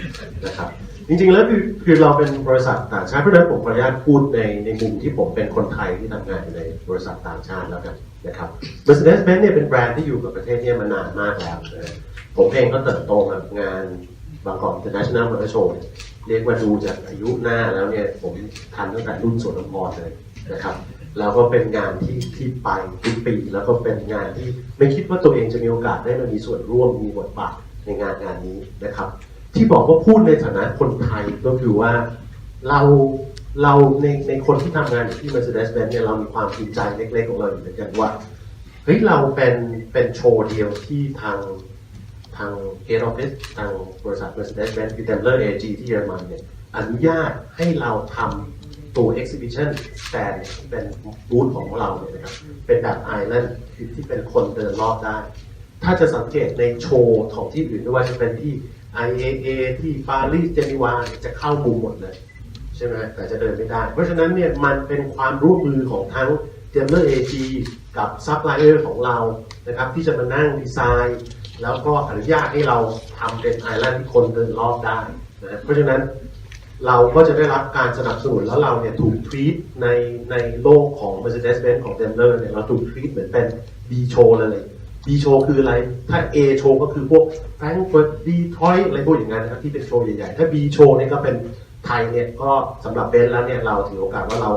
นะครับจริงๆแล้วคือเราเป็นบริษัทต่างชาติเพราะฉะนั้นผมขออนุญาตพูดในมุมที่ผมเป็นคนไทยที่ทำงานอยู่ในบริษัทต่างชาติแล้วกันนะครับ Mercedes-Benz เนี่ยเป็นแบรนด์ที่อยู่กับประเทศนี้มานานมากแล้วนะผมเองก็เติบโตกับงาน Bangkok International Motor Show เรียกว่าดูจากอายุหน้าแล้วเนี่ยผมทันตั้งแต่รุ่นสวนน้ำพรเลยนะครับแล้วก็เป็นงานที่ไปทุกปีแล้วก็เป็นงานที่ไม่คิดว่าตัวเองจะมีโอกาสได้มามีส่วนร่วมมีบทบาทในงานนี้นะครับที่บอกว่าพูดในฐานะคนไทยก็คือว่าเราในคนที่ทำงานอยู่ที่ Mercedes-Benz เนี่ยเรามีความภูมิใจเล็กๆของเราอยู่เหมือนกันว่าเฮ้ยเราเป็นโชว์เดียวที่ทาง Head Office ทางบริษัท Mercedes-Benz คือ Daimler AG ที่เยอรมันเนี่ยอนุญาตให้เราทำตัว exhibition stand เป็นบูธของเราเนี่ยนะครับเป็นแบบ island คือที่เป็นคนเดินรอบได้ถ้าจะสังเกตในโชว์ของที่อื่นไม่ว่าจะเป็นที่ IAA ที่ปารีสเจนีวาจะเข้ามุมหมดเลยใช่ไหมแต่จะเดินไม่ได้เพราะฉะนั้นเนี่ยมันเป็นความร่วมมือของทั้ง Daimler AG กับซัพพลายเออร์ของเรานะครับที่จะมานั่งดีไซน์แล้วก็อนุญาตให้เราทำเป็น island ที่คนเดินรอบได้นะเพราะฉะนั้นเราก็จะได้รับการสนับสนุนแล้วเราเนี่ยถูกทวีตในโลกของ Mercedes-Benz ของ Daimler เนี่ยเราถูกทวีตเหมือนเป็น B show เลย B show คืออะไรถ้า A show ก็คือพวก Frankfurt Detroit อะไรพวกอย่างนั้นนะครับที่เป็นโชว์ใหญ่ๆถ้า B show เนี่ยก็เป็นไทยเนี่ยก็สำหรับเบนซ์แล้วเนี่ยเราถือโอกาสว่าเรา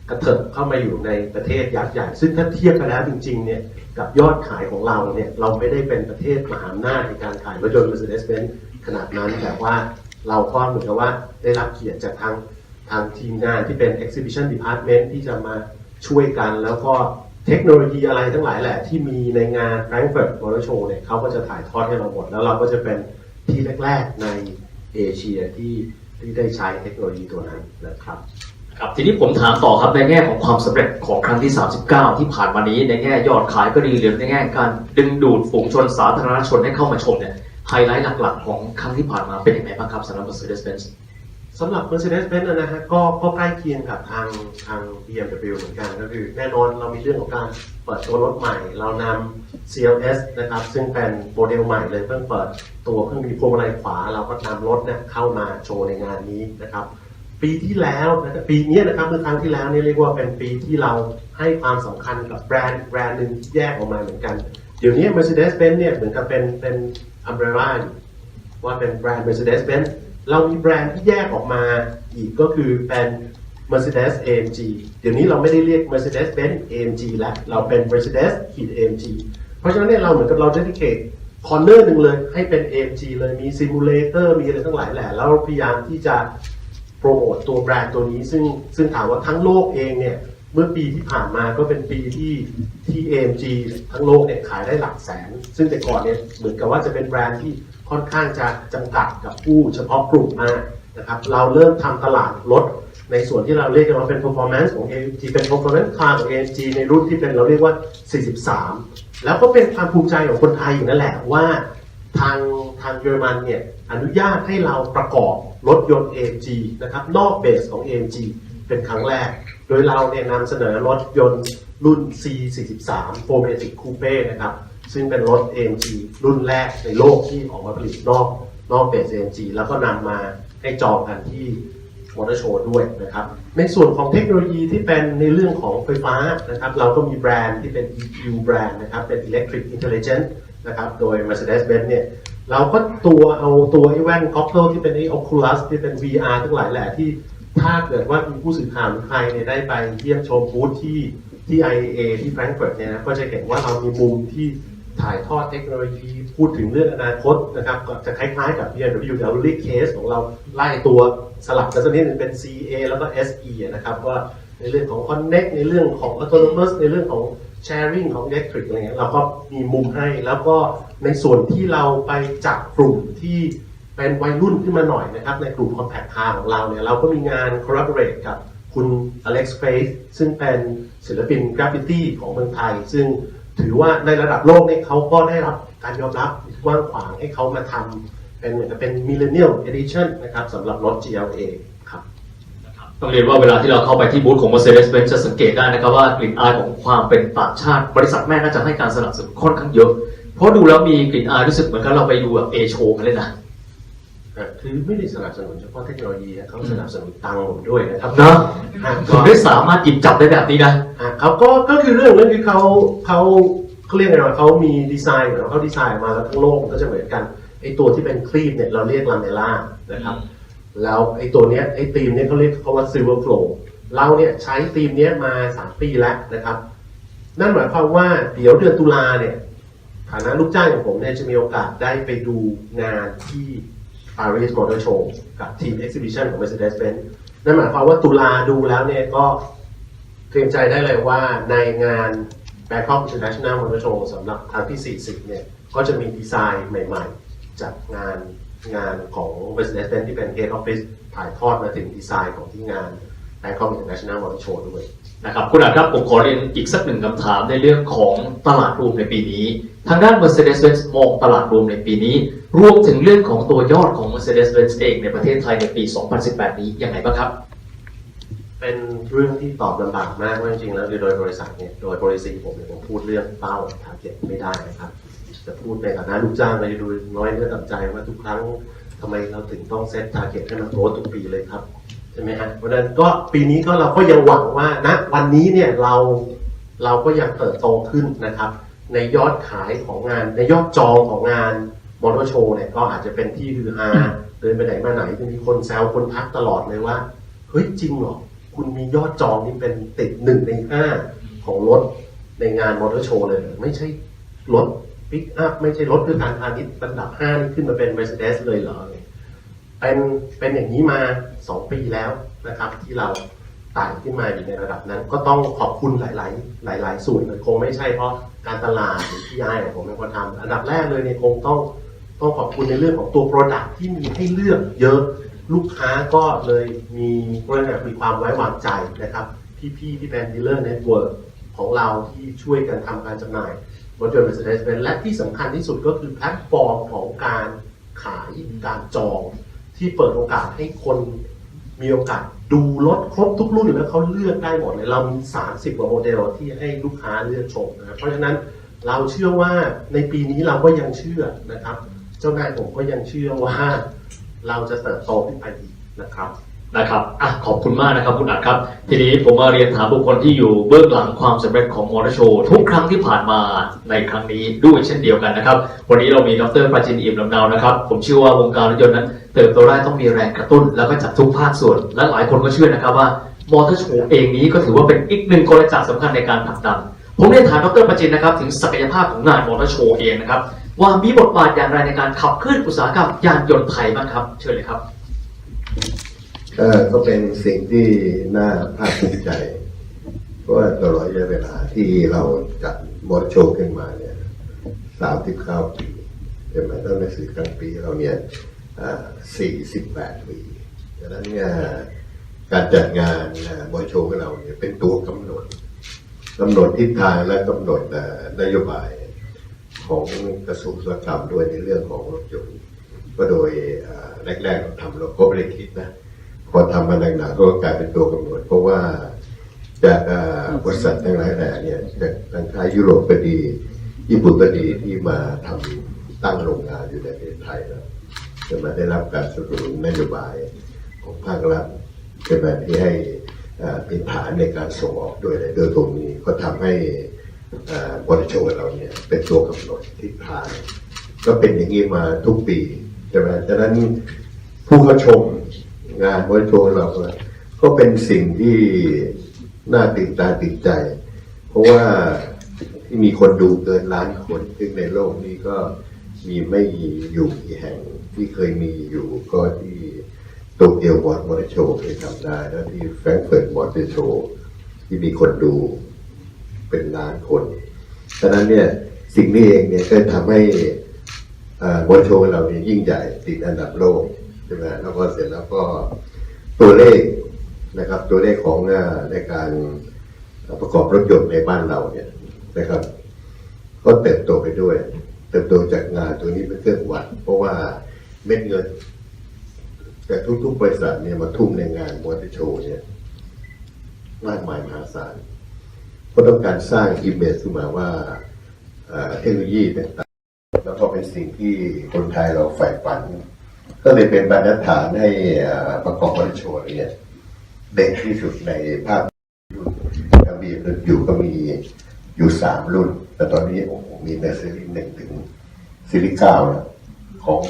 กระเถิบเข้ามาอยู่ในประเทศยักษ์ใหญ่ซึ่งถ้าเทียบกันแล้วจริงๆเนี่ยกับยอดขายของเราเนี่ยเราไม่ได้เป็นประเทศมหาอำนาจในการขายรถยนต์ Mercedes-Benz ขนาดนั้นแต่ว่าเราก็เหมือนกับว่าได้รับเกียรติจากทางทีมงานที่เป็น Exhibition Department ที่จะมาช่วยกันแล้วก็เทคโนโลยีอะไรทั้งหลายแหละที่มีในงาน Frankfurt Motor Show เนี่ยเขาก็จะถ่ายทอดให้เราหมดแล้วเราก็จะเป็นที่แรกๆในเอเชียที่ได้ใช้เทคโนโลยีตัวนั้นนะครับครับทีนี้ผมถามต่อครับในแง่ของความสำเร็จของครั้งที่39ที่ผ่านมานี้ในแง่ยอดขายก็ดีหรือในแง่การดึงดูดฝูงชนสาธารณชนให้เข้ามาชมเนี่ยไฮไลท์หลักๆของครั้งที่ผ่านมาเป็นยังไงบ้างครับสำหรับ Mercedes-Benz สำหรับ Mercedes-Benz นะฮะก็ใกล้เคียงกับทาง BMW เหมือนกันก็คือแน่นอนเรามีเรื่องของการเปิดตัวรถใหม่เรานำ CLS นะครับซึ่งเป็นโมเดลใหม่เลยเพิ่งเปิดตัวเพิ่งมีพวงมาลัยขวาเราก็นำรถเนี่ยเข้ามาโชว์ในงานนี้นะครับปีที่แล้วนะครับปีนี้นะครับเมื่อครั้งที่แล้วนี่เรียกว่าเป็นปีที่เราให้ความสำคัญกับแบรนด์หนึ่งที่แยกออกมาเหมือนกันเดี๋ยวนี้ Mercedes-Benz เนี่ยเหมือนกับเป็นumbrella ว่าเป็นแบรนด์ Mercedes-Benz เรามีแบรนด์ที่แยกออกมาอีกก็คือเป็น Mercedes AMG เดี๋ยวนี้เราไม่ได้เรียก Mercedes-Benz AMG แล้วเราเป็น Mercedes-AMG เพราะฉะนั้นเนี่ยเราเหมือนกับเรา dedicate corner หนึ่งเลยให้เป็น AMG เลยมี simulator มีอะไรทั้งหลายแหละแล้วพยายามที่จะโปรโมตตัวแบรนด์ตัวนี้ซึ่งถามว่าทั้งโลกเองเนี่ยเมื่อปีที่ผ่านมาก็เป็นปีที่ AMG ทั้งโลกเนี่ยขายได้หลักแสนซึ่งแต่ก่อนเนี่ยเหมือนกับว่าจะเป็นแบรนด์ที่ค่อนข้างจะจำกัดกับผู้เฉพาะกลุ่มมากนะครับเราเริ่มทำตลาดรถในส่วนที่เราเรียกกันว่าเป็น performance ของ AMG เป็น performance car ของ AMG ในรุ่นที่เป็นเราเรียกว่า43แล้วก็เป็นความภูมิใจของคนไทยอยู่นั่นแหละว่าทางเยอรมันเนี่ยอนุญาตให้เราประกอบรถยนต์ AMG นะครับนอกเบสของ AMG เป็นครั้งแรกโดยเราเนี่ยนำเสนอรถยนต์รุ่น C43 4MATIC Coupe นะครับซึ่งเป็นรถ AMG รุ่นแรกในโลกที่ออกมาผลิตนอกเบส AMG แล้วก็นำมาให้จองกันที่มอเตอร์โชว์ด้วยนะครับในส่วนของเทคโนโลยีที่เป็นในเรื่องของไฟฟ้านะครับเราก็มีแบรนด์ที่เป็น EQ แบรนด์นะครับเป็น Electric Intelligent นะครับโดย Mercedes-Benz เนี่ยเราก็เอาตัวไอ้แว่น Goggle ที่เป็นไอ้ Oculus ที่เป็น VR ทั้งหลายแหละที่ ถ้าเกิดว่ามีผู้สื่อข่าวหรือใครเนี่ยได้ไปเยี่ยมชมบูธที่ IAA ที่แฟรงก์เฟิร์ตเนี่ยนะก็จะเห็นว่าเรามีมุมที่ถ่ายทอดเทคโนโลยีพูดถึงเรื่องอนาคตนะครับก็จะคล้ายๆกับ BMW Daily Case ของเราไล่ตัวสลับกันสักนิดนึงเป็น CA แล้วก็ SE นะครับว่าในเรื่องของ Connect ในเรื่องของ Autonomous ในเรื่องของ Sharing ของ Electric อะไรเงี้ยเราก็มีมุมให้แล้วก็ในส่วนที่เราไปจับกลุ่มที่เป็นวัยรุ่นขึ้นมาหน่อยนะครับในกลุ่ม Compact Car ของเราเนี่ยเราก็มีงาน collaborate กับคุณอเล็กซ์เฟสซึ่งเป็นศิลปินกราฟฟิตี้ของเมืองไทยซึ่งถือว่าในระดับโลกเนี่ยเขาก็ได้รับการยอมรับกว้างขวางให้เขามาทำเป็นเหมือนกับเป็น Millennial Edition นะครับสำหรับรถ GLA ครับต้องเรียนว่าเวลาที่เราเข้าไปที่บูธของ Mercedes-Benz จะสังเกตได้นะครับว่ากลิ่นอายของความเป็นต่างชาติบริษัทแม่น่าจะให้การสนับสนุนค่อนข้างเยอะเพราะดูแล้วมีกลิ่นอายรู้สึกเหมือนกับเราไปดูแบบA show กันเลยนะคือไม่ได้สนับสนุนเฉพาะเทคโนโลยีเขาสนับสนุนตังค์ผมด้วยนะครับเนาะถึงได้สามารถหยิบจับได้แบบนี้นะเขาก็คือเรื่องนั้นคือเขาเรียกไงว่าเขามีดีไซน์เขาดีไซน์มาแล้วทั้งโลกมันก็จะเหมือนกันไอตัวที่เป็นคลีปเนี่ยเราเรียกลาเมล่านะครับแล้วไอตัวเนี้ยไอธีมเนี่ยเขาเรียกว่าซิลเวอร์โฟลว์เราเนี่ยใช้ธีมเนี้ยมา3 ปีแล้วนะครับนั่นหมายความว่าเดี๋ยวเดือนตุลาเนี่ยฐานะลูกจ้างของผมเนี่ยจะมีโอกาสได้ไปดูงานที่Paris Motor Show กับทีม Exhibition ของ Mercedes-Benz นั่นหมายความว่าตุลาดูแล้วเนี่ยก็เตรียมใจได้เลยว่าในงาน Bangkok International Motor Show สำหรับครั้งที่40เนี่ยก็จะมีดีไซน์ใหม่ๆจากงานของ Mercedes-Benz ที่เป็น Head Office ถ่ายทอดมาถึงดีไซน์ของที่งาน Bangkok International Motor Show ด้วยนะครับคุณอาครับผมขอเรียนอีกสักหนึ่งคำถามในเรื่องของตลาดรวมในปีนี้ทางด้าน Mercedes-Benz มองตลาดรวมในปีนี้รวมถึงเรื่องของตัวยอดของ Mercedes-Benz เองในประเทศไทยในปี 2018 นี้ยังไงบ้างครับเป็นเรื่องที่ตอบลำบากมากว่าจริงๆแล้วโดยบริษัทเนี่ยโดย policy ผมเนี่ยผมพูดเรื่องเป้า target ไม่ได้นะครับจะพูดในฐานะลูกจ้างเราจะดูน้อยเนื้อต่ำใจว่าทุกครั้งทำไมเราถึงต้องเซต target ให้มันโตทุกปีเลยครับใช่ไหมฮะเพราะฉะนั้นก็ปีนี้ก็เราก็ยังหวังว่าณวันนี้เนี่ยเราก็ยังเติบโตขึ้นนะครับในยอดขายของงานในยอดจองของงานมอเตอร์โชว์เนี่ยก็อาจจะเป็นที่ฮือฮาเดินไปไหนมาไหนจะมีคนแซวคนทักตลอดเลยว่าเฮ้ยจริงเหรอคุณมียอดจองนี่เป็นติด1 ใน 5ของรถในงานมอเตอร์โชว์เลยไม่ใช่รถปิกอัพไม่ใช่รถเพื่อการพาณิชย์ระดับ5นี่ขึ้นมาเป็น Mercedes เลยเหรอเป็นอย่างนี้มา2 ปีแล้วนะครับที่เราไต่ขึ้นมาอยู่ในระดับนั้นก็ต้องขอบคุณหลายส่วนเลยคงไม่ใช่เพราะการตลาดหรือ PI ของผมเป็นคนทำอันดับแรกเลยเนี่ยคงต้องขอบคุณในเรื่องของตัว Product ที่มีให้เลือกเยอะลูกค้าก็เลยมีความไว้วางใจนะครับพี่ที่เป็น Dealer Network ของเราที่ช่วยกันทำการจำหน่ายรถยนต์ Mercedes-Benz และที่สำคัญที่สุดก็คือแพลตฟอร์มของการขายการจองที่เปิดโอกาสให้คนมีโอกาสดูรถครบทุกรุ่นแล้วเขาเลือกได้หมดเลยเรามี30 กว่าโมเดลที่ให้ลูกค้าเลือกชมนะครับเพราะฉะนั้นเราเชื่อว่าในปีนี้เราก็ยังเชื่อนะครับเจ้านายผมก็ยังเชื่อว่าเราจะเติบโตขึ้นไปอีกนะครับขอบคุณมากนะครับคุณอัดครับทีนี้ผมมาเรียนถามบุคคลที่อยู่เบื้องหลังความสำเร็จของมอเตอร์โชว์ทุกครั้งที่ผ่านมาในครั้งนี้ด้วยเช่นเดียวกันนะครับวันนี้เรามีดร.ประจิน อิ่มลำเนานะครับผมเชื่อว่าวงการรถยนต์นั้นเติบโตได้ต้องมีแรงกระตุ้นแล้วก็จากทุกภาคส่วนและหลายคนก็เชื่อนะครับว่ามอเตอร์โชว์เองนี้ก็ถือว่าเป็นอีกหนึ่งกลจักรสำคัญในการผลักดันผมเรียนถามดร.ประจินนะครับถึงศักยภาพของงานมอเตอร์โชว์เองนะครับว่ามีบทบาทอย่างไรในการขับเคลื่อนอุตสาหกรรมยานยนต์ไทยบ้างครับเชิญเลยครับก็เป็นสิ่งที่น่าภาคภูมิใจเพราะว่าตลอดระยะเวลาที่เราจัดมอเตอร์โชว์ขึ้นมาเนี่ย39 ปีใช่ไหมตั้งแต่4 กลางปีเราเนี่ย48 ปีดังนั้นเนี่ยการจัดงานมอเตอร์โชว์ของเราเนี่ยเป็นตัวกำหนดทิศทางและกำหนดนโยบายของกระทรวงอุตสาหกรรมด้วยในเรื่องของรถยนต์ก็โดยแรกๆเราทำเราก็ไม่ได้คิดนะพอทำมาหนักๆก็กลายเป็นตัวกำหนดเพราะว่าจากบริษัททั้งหลายแหล่เนี่ยจากทางยุโรปก็ดีญี่ปุ่นก็ดีที่มาทำตั้งโรงงานอยู่ในประเทศไทยแล้วจะมาได้รับการสนับสนุนนโยบายของภาครัฐจะมาที่ให้เป็นฐานในการส่งออกด้วยโดยตรงนี้ก็ทำให้มอเตอร์โชว์เราเนี่ยเป็นตัวกำหนดทิศทางก็เป็นอย่างนี้มาทุกปีใช่ไหมดังนั้นผู้เข้าชมงานมอเตอร์โชว์เรา ก็เป็นสิ่งที่น่าตื่นตาตื่นใจเพราะว่าที่มีคนดูเกินล้านคนซึ่งในโลกนี้ก็มีไม่อยู่กี่แห่งที่เคยมีอยู่ก็ที่โตเกียวมอเตอร์โชว์เคยทำได้แล้วที่แฟรงก์เฟิร์ตมอเตอร์โชว์ที่มีคนดูเป็นล้านคนฉะนั้นเนี่ยสิ่งนี้เองเนี่ยก็ทำให้มอเตอร์โชว์เราเนี่ยยิ่งใหญ่ติดอันดับโลกใช่ไหมแล้วก็เสร็จแล้วก็ตัวเลขนะครับตัวเลขของในการประกอบรถยนต์ในบ้านเราเนี่ยนะครับก็เติบโตไปด้วยเติบโตจากงานตัวนี้เป็นเครื่องวัดเพราะว่าเม็ดเงินจากทุกๆบริษัทเนี่ยมาทุ่มในงานมอเตอร์โชว์เนี่ยมากมายมหาศาลก็ต้องการสร้างอิมเมจขึ้นมาว่าเทคโนโลยีต่างๆแล้วก็เป็นสิ่งที่คนไทยเราใฝ่ฝันก็เลยเป็นบรรทัดฐานให้ประกอบมอเตอร์โชว์เนี่ยเด่นที่สุดในภาครุ่นมีอยู่ก็มีอยู่3 รุ่นแต่ตอนนี้มีในซีรีส์1 ถึงซีรีส์9นะของ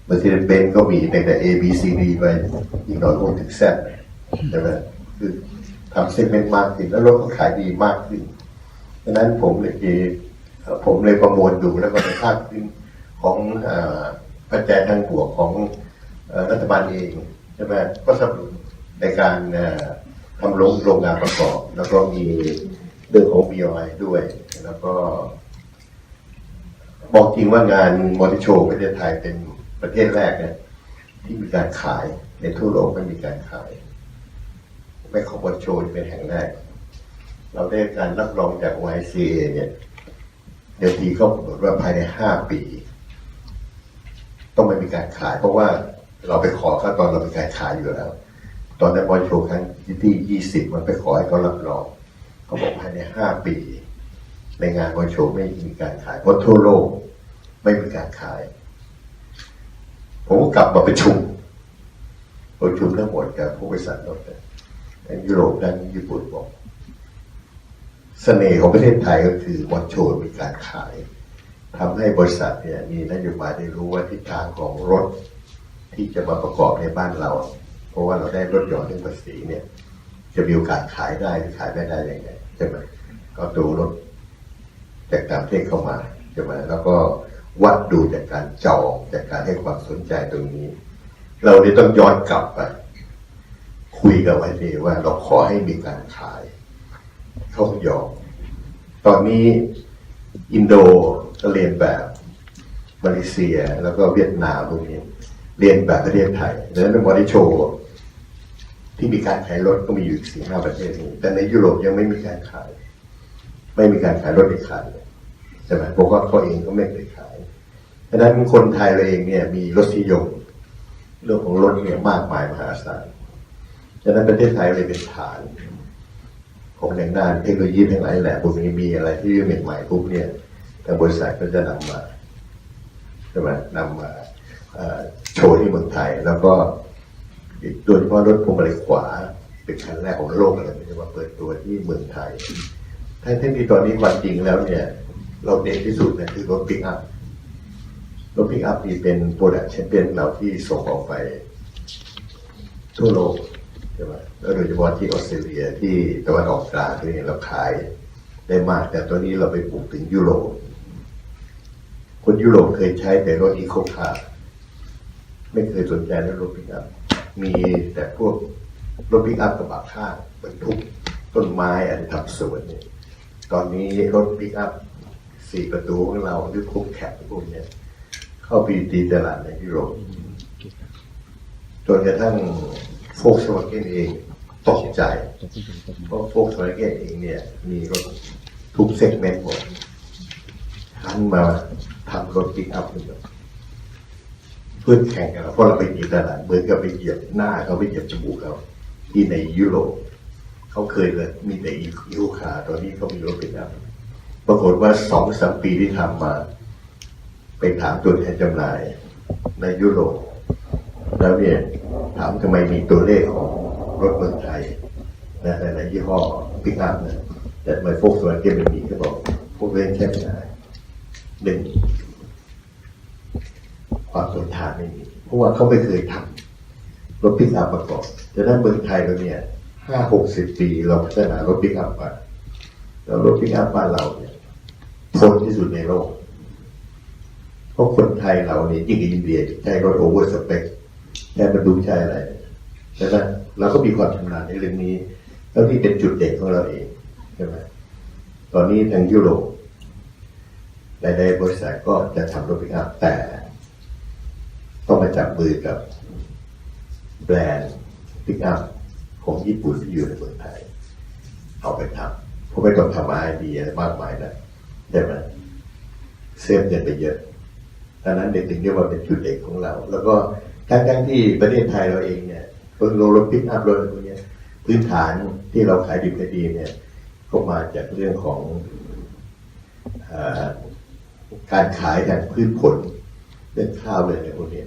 Mercedes-Benz ก็มีตั้งแต่ A B C D ไปอีกหน่อยรวมถึง Z ใช่ไหมคือทำเซกเมนต์มากขึ้นแล้วรถก็ขายดีมากขึ้นดังนั้นผมเลยประมวลดูแล้วก็ในภาคขึ้นของปัจจัยทางบวกของรัฐบาลเองใช่ไหมก็สนับสนุนในการทำโรงงานประกอบแล้วก็มีเรื่องของ BOI ด้วยแล้วก็บอกจริงว่างานมอเตอร์โชว์ประเทศไทยเป็นประเทศแรกเนี่ยที่มีการขายในทั่วโลกไม่มีการขายไม่ของมอเตอร์โชว์เป็นแห่งแรกเราได้การรับรองจาก YCA เนี่ยเดี๋ยวทีเขาบอกว่าภายใน5 ปีต้องไม่มีการขายเพราะว่าเราไปขอเขาตอนเรามีการขายอยู่แล้วตอนนั้นมอเตอร์โชว์ครั้งที่20มันไปขอให้เขารับรองเขาบอกภายใน5 ปีในงานมอเตอร์โชว์ไม่มีการขายเพราะทั่วโลกไม่มีการขายผมก็กลับมาประชุมทั้งหมดกับผู้บริษัทรถทั้งยุโรปทั้งญี่ปุ่นบอกเสน่ห์ของประเทศไทยก็คือมอเตอร์โชว์มีการขายทำให้บริษัทเนี่ยมีนโยบายได้รู้ว่าทิศทางของรถที่จะมาประกอบในบ้านเราเพราะว่าเราได้ลดหย่อนเรื่องภาษีเนี่ยจะมีโอกาสขายได้หรือขายไม่ได้ยังไงใช่ไหมก็ดูรถจากต่างประเทศเข้ามาใช่ไหมแล้วก็วัดดูจากการจองจากการให้ความสนใจตรงนี้เราเนี่ยต้องย้อนกลับไปคุยกับไอเดียว่าเราขอให้มีการขายเขายอมตอนนี้อินโดก็เรียนแบบมาเลเซียแล้วก็เวียดนามพวกนี้เรียนแบบประเทศไทยดังนั้นมอเตอร์โชว์ที่มีการขายรถก็มีอยู่ 4-5 ประเทศนี้แต่ในยุโรปยังไม่มีการขายรถในขายใช่ไหมเพราะว่าเขาเองก็ไม่เคยขายดังนั้นคนไทยเราเองเนี่ยมีรสนิยมเรื่องของรถเนี่ยมากมายมหาศาลดังนั้นประเทศไทยเลยเป็นฐานของในด้านเทคโนโลยีทั้งหลายแหละพวกนี้มีอะไรที่ใหม่ๆปุ๊บเนี่ยทางบริษัทก็จะนำมาใช่ไหมนำมาโชว์ที่เมืองไทยแล้วก็โดยเฉพาะรถพวงมาลัยขวาเป็นคันแรกของโลกเลยที่ว่าเปิดตัวที่เมืองไทยทั้งที่ตอนนี้ความจริงแล้วเนี่ยเราเด่นที่สุดเนี่ยคือรถปิกอัพนี่เป็นโปรดักต์แชมเปี้ยนเราที่ส่งออกไปทั่วโลกใช่ไหมแล้วโดยเฉพาะที่ออสเตรเลียที่ตะวันออกกลางที่เราขายได้มากแต่ตัวนี้เราไปปลูกถึงยุโรปคนยุโรปเคยใช้แต่รถอีโคคาร์ไม่เคยสนใจรถปิกอัพมีแต่พวกรถปิกอัพกระบะข้างบรรทุกต้นไม้อันทำสวนเนี่ยตอนนี้รถปิกอัพ4 ประตูของเราหรือคุกแคปพวกนี้เข้าไปตีตลาดในยุโรปจนกระทั่งโฟล์คสวาเกนเองตกใจเพราะโฟล์คสวาเกนเองเนี่ยมีรถทุกเซกเมนต์หมดหันมาทำรถปิกอัพเพื่อแข่งกันเพราะเราไปตีตลาดเหมือนกับไปเหยียบหน้าเขาไปเหยียบจมูกเขาที่ในยุโรปเขาเคยเลยมีแต่อีโคคาร์ตอนนี้เขามีรถปิกอัพปรากฏว่า 2-3 ปีที่ทำมาไปถามตัวแทนจำหน่ายในยุโรปแล้วเนี่ยถามทำไมมีตัวเลขของรถเมืองไทยนะในยี่ห้อปิกอัพนะแต่ทำไมโฟล์คสวาเกนไม่มีก็บอกพวกเล่นแค่ไม่ได้1ความทนทานไม่มีเพราะว่าเขาไม่เคยท รถปิกอัพมาก่อนแต่ถ้าเมืองไทยเราเนี่ย50-60 ปีเราพัฒนารถปิกอัพมาแล้วรถปิกอัพบ้านเราเนี่ยทนที่สุดในโลกเพราะคนไทยเราเนี่ยยิ่งอินเดียใช้รถโอเวอร์สเปคแค่มันดูใช่อะไรใช่ไหมเราก็มีความชำนาญในเรื่องนี้แล้วนี่เป็นจุดเด่นของเราเองใช่ไหมตอนนี้ทางยุโรปหลายๆบริษัทก็จะทำรถปิกอัพแต่ต้องมาจับมือกับแบรนด์ปิกอัพของญี่ปุ่นที่อยู่ในเมืองไทยเอาไปทำเพราะไม่ต้องทำR&Dอะไรมากมายนะใช่ไหมเซฟเงินไปเยอะดังนั้นเด็กถึงเรียกว่าเป็นจุดเด่นของเราแล้วก็ทั้งที่ประเทศไทยเราเองเนี่ยรถปิกอัพรถพวกนี้พื้นฐานที่เราขายดิบขายดีเนี่ยก็มาจากเรื่องของการขายทางพืชผลเรื่องข้าวเลยในพวกนี้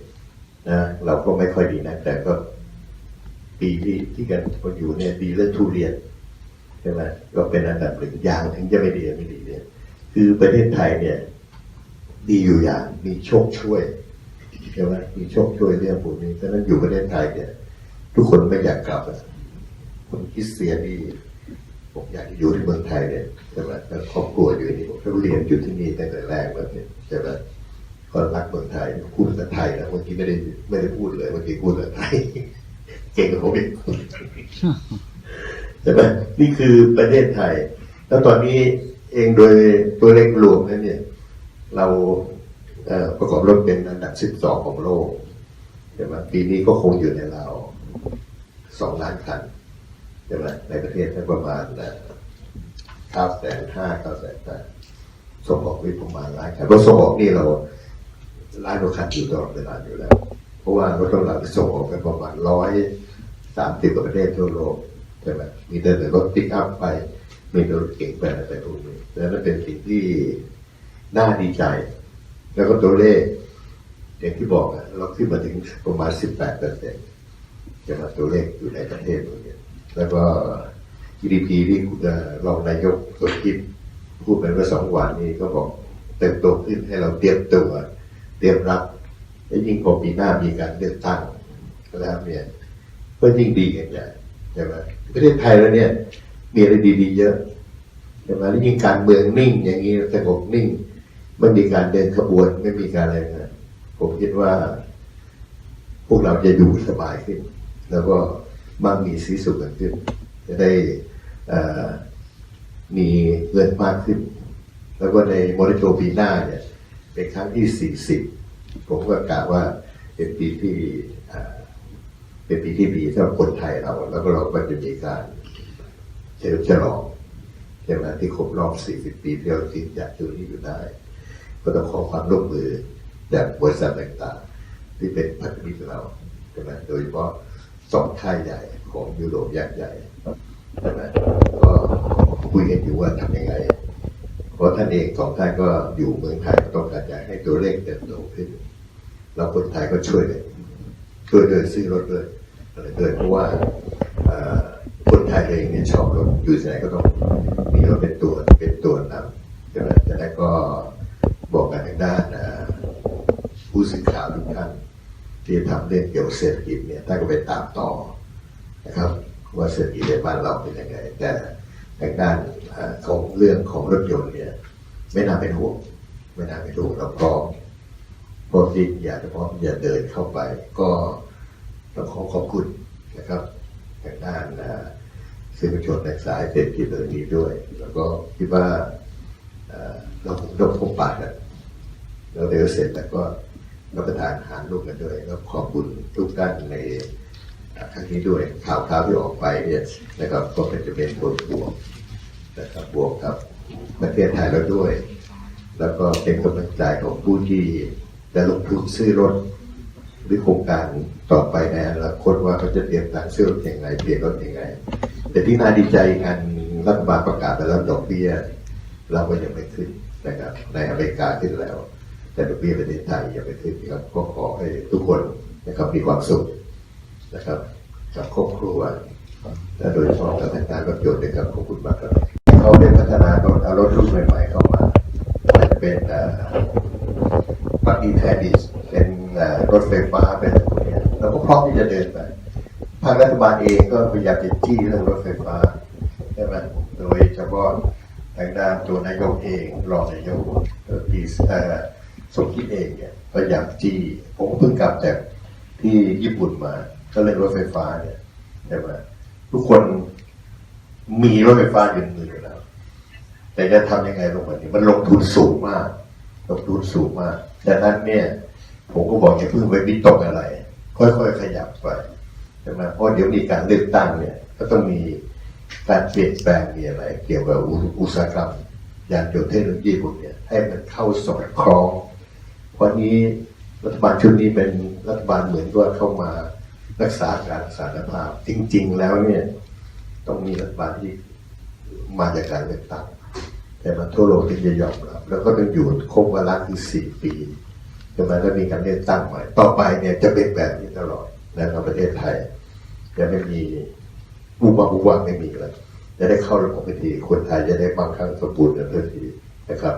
นะเราก็ไม่ค่อยดีนะแต่ก็ปีที่กันคนอยู่เนี่ยดีเรื่องทุเรียนใช่ไหมก็เป็นอันดับหนึ่งอย่างถึงจะไม่ดีเนี่ยคือประเทศไทยเนี่ยดีอยู่อย่างมีโชคช่วยใช่ไหมมีโชคช่วยเรื่องพวกนี้ฉะนั้นอยู่ประเทศไทยเนี่ยทุกคนไม่อยากกลับคนคริสเตียนนี่ผมอยากอยู่ที่เมืองไทยเนี่ยใช่ไหมแล้วครอบครัวอยู่นี่ผมก็เรียนอยู่ที่นี่ตั้งแต่แรกเลยใช่ไหมก็รักเมืองไทยพูดภาษาไทยนะเมื่อกี้ไม่ได้พูดเลยเมื่อกี้พูดภาษาไทยเก่งกว่าผมอีกใช่ไหมนี่คือประเทศไทยแล้วตอนนี้เองโดยตัวเลขรวมนั้นเนี่ยเราประกอบรถเป็นอันดับ12ของโลกใช่ไหมปีนี้ก็คงอยู่ในราว2 ล้านคันใช่ไหมในประเทศประมาณ950,000-980,000ส่งออกนี่ประมาณ1 ล้านคันรถส่งออกนี่เรา1 ล้านคันอยู่ตลอดเวลาอยู่แล้วเพราะว่ารถของเราส่งออกไปประมาณ130 กว่าประเทศทั่วโลกใช่ไหมมีแต่รถปิกอัพไปมีรถเก่งไปอะไรพวกนี้แล้วนั่นเป็นสิ่งที่น่าดีใจแล้วก็ตัวเลขอย่างที่บอกเราขึ้นมาถึงประมาณ 18%จะมาตัวเลขอยู่ในประเทศตรงนี้แล้วก็ GDP ที่รองนายกสมคิดพูดไปเมื่อ2 วันนี้ก็บอกเติบโตขึ้นให้เราเตรียมตัวเตรียมรับและยิ่งพอปีหน้ามีการเลือกตั้งแล้วเนี่ยก็ยิ่งดีกันใหญ่ใช่ไหมประเทศไทยแล้วเนี่ยมีอะไรดีๆเยอะใช่ไหมแล้วยิ่งการเมืองนิ่งอย่างนี้สงบนิ่งไม่มีการเดินขบวนไม่มีการอะไรนะผมคิดว่าพวกเราจะอยู่สบายขึ้นแล้วก็มั่งมีสีสุขกันขึ้นจะได้มีเงินมากขึ้นแล้วก็ในมอนิโตปีหน้าเนี่ยเป็นครั้งที่40ผมก็กล่าวว่าเป็นปีที่ดีสำหรับคนไทยเราแล้วก็เราก็จะมีการเฉลิมฉลองใช่ไหมที่ครบรอบ40 ปีที่เราคิดอยากอยู่นี่อยู่ได้ก็ต้องขอความร่วมมือจากบริษัทต่างๆที่เป็นพันธมิตรเราใช่ไหมโดยเฉพาะ2 ค่ายใหญ่ของยุโรปยักษ์ใหญ่ใช่ไหมก็คุยกันอยู่ว่าทำยังไงเพราะท่านเอง2 ท่านก็อยู่เมืองไทยต้องการจะให้ตัวเลขเติบโตขึ้นเราคนไทยก็ช่วยเลยซื้อรถด้วยอะไรด้วยเพราะว่าคนไทยเองเนี่ยชอบรถอยู่ที่ไหนก็ต้องมีรถเป็นตัวนำใช่ไหมแต่แล้วก็บอกกันทางด้านผู้สื่อข่าวทุกท่านที่ทำเรื่องเกี่ยวกับเศรษฐกิจเนี่ยท่านก็ไปตามต่อนะครับว่าเศรษฐกิจในบ้านเราเป็นยังไงแต่ทางด้านของเรื่องของรถยนต์เนี่ยไม่น่าเป็นห่วงเราพร้อมที่อยากจะพร้อมจะเดินเข้าไปก็ต้องขอบคุณนะครับทางด้านสื่อมวลชนในสายเศรษฐกิจเรื่องนี้ด้วยแล้วก็คิดว่าเราคงต้องพบปะกันแล้วเดี๋ยวเสร็จแล้วก็รับประทานอาหารร่วมกันด้วยแล้วขอบคุณทุกท่านในครั้งนี้ด้วยข่าวที่ออกไปเนี่ยนะครับก็จะเป็นผลบวกนะครับบวกกับประเทศไทยแล้วด้วยแล้วก็เป็นกำลังใจของผู้ที่จะลงทุนซื้อรถหรือโครงการต่อไปในอนาคตว่าเขาจะเตรียมการซื้อรถยังไงเปลี่ยนรถยังไงแต่ที่น่าดีใจกันรัฐบาลประกาศไปแล้วดอกเบี้ยเราก็ยังไม่ขึ้นนะครับในอเมริกาขึ้นแล้วแต่ดอกเบี้ยประเทศไทยยังไม่ขึ้นนะครับก็ขอให้ทุกคนนะครับมีความสุขนะครับกับครอบครัวและโดยเฉพาะกับทางการรถยนต์นะครับขอบคุณมากครับเขาได้พัฒนาเอารถรุ่นใหม่ๆเข้ามาจะเป็นปลั๊กอินไฮบริดเป็นรถไฟฟ้าเป็นอะไรพวกนี้เราก็พร้อมที่จะเดินไป ภาครัฐบาลเองก็พยายามจะจี้เรื่องรถไฟฟ้าใช่ไหมโดยเฉพาะทางด้านตัวนายกเองรองนายกปีสมคิดเองเนี่ยพยายามจี้ผมเพิ่งกลับจากที่ญี่ปุ่นมาก็เรื่องรถไฟฟ้าเนี่ยใช่ไหมทุกคนมีรถไฟฟ้าอยู่ในมือแล้วแต่จะทำยังไงลงมาเนี่ยมันลงทุนสูงมากดังนั้นเนี่ยผมก็บอกอย่าเพิ่งไปวิตกอะไรค่อยๆขยับไปใช่ไหมเพราะเดี๋ยวมีการเลือกตั้งเนี่ยก็ต้องมีการเปลี่ยนแปลงมีอะไรเกี่ยวกับอุตสาหกรรมยานยนต์เทคโนโลยีพวกนี้ให้มันเข้าสอดคล้องเพราะนี้รัฐบาลชุดนี้เป็นรัฐบาลเหมือนว่าเข้ามารักษาการสารภาพจริงๆแล้วเนี่ยต้องมีรัฐบาลที่มาจากการเลือกตั้งแต่มันทั่วโลกที่จะยอมรับแล้วก็ต้องอยู่ครบวาระคือ4 ปีจนมาแล้วมีการเลือกตั้งใหม่ต่อไปเนี่ยจะเป็นแบบนี้ตลอดในประเทศไทยจะไม่มีอุบะไม่มีแล้วจะได้เข้าระบบพิธีคนไทยจะได้บางครั้งสมบูรณ์กันทันทีนะครับ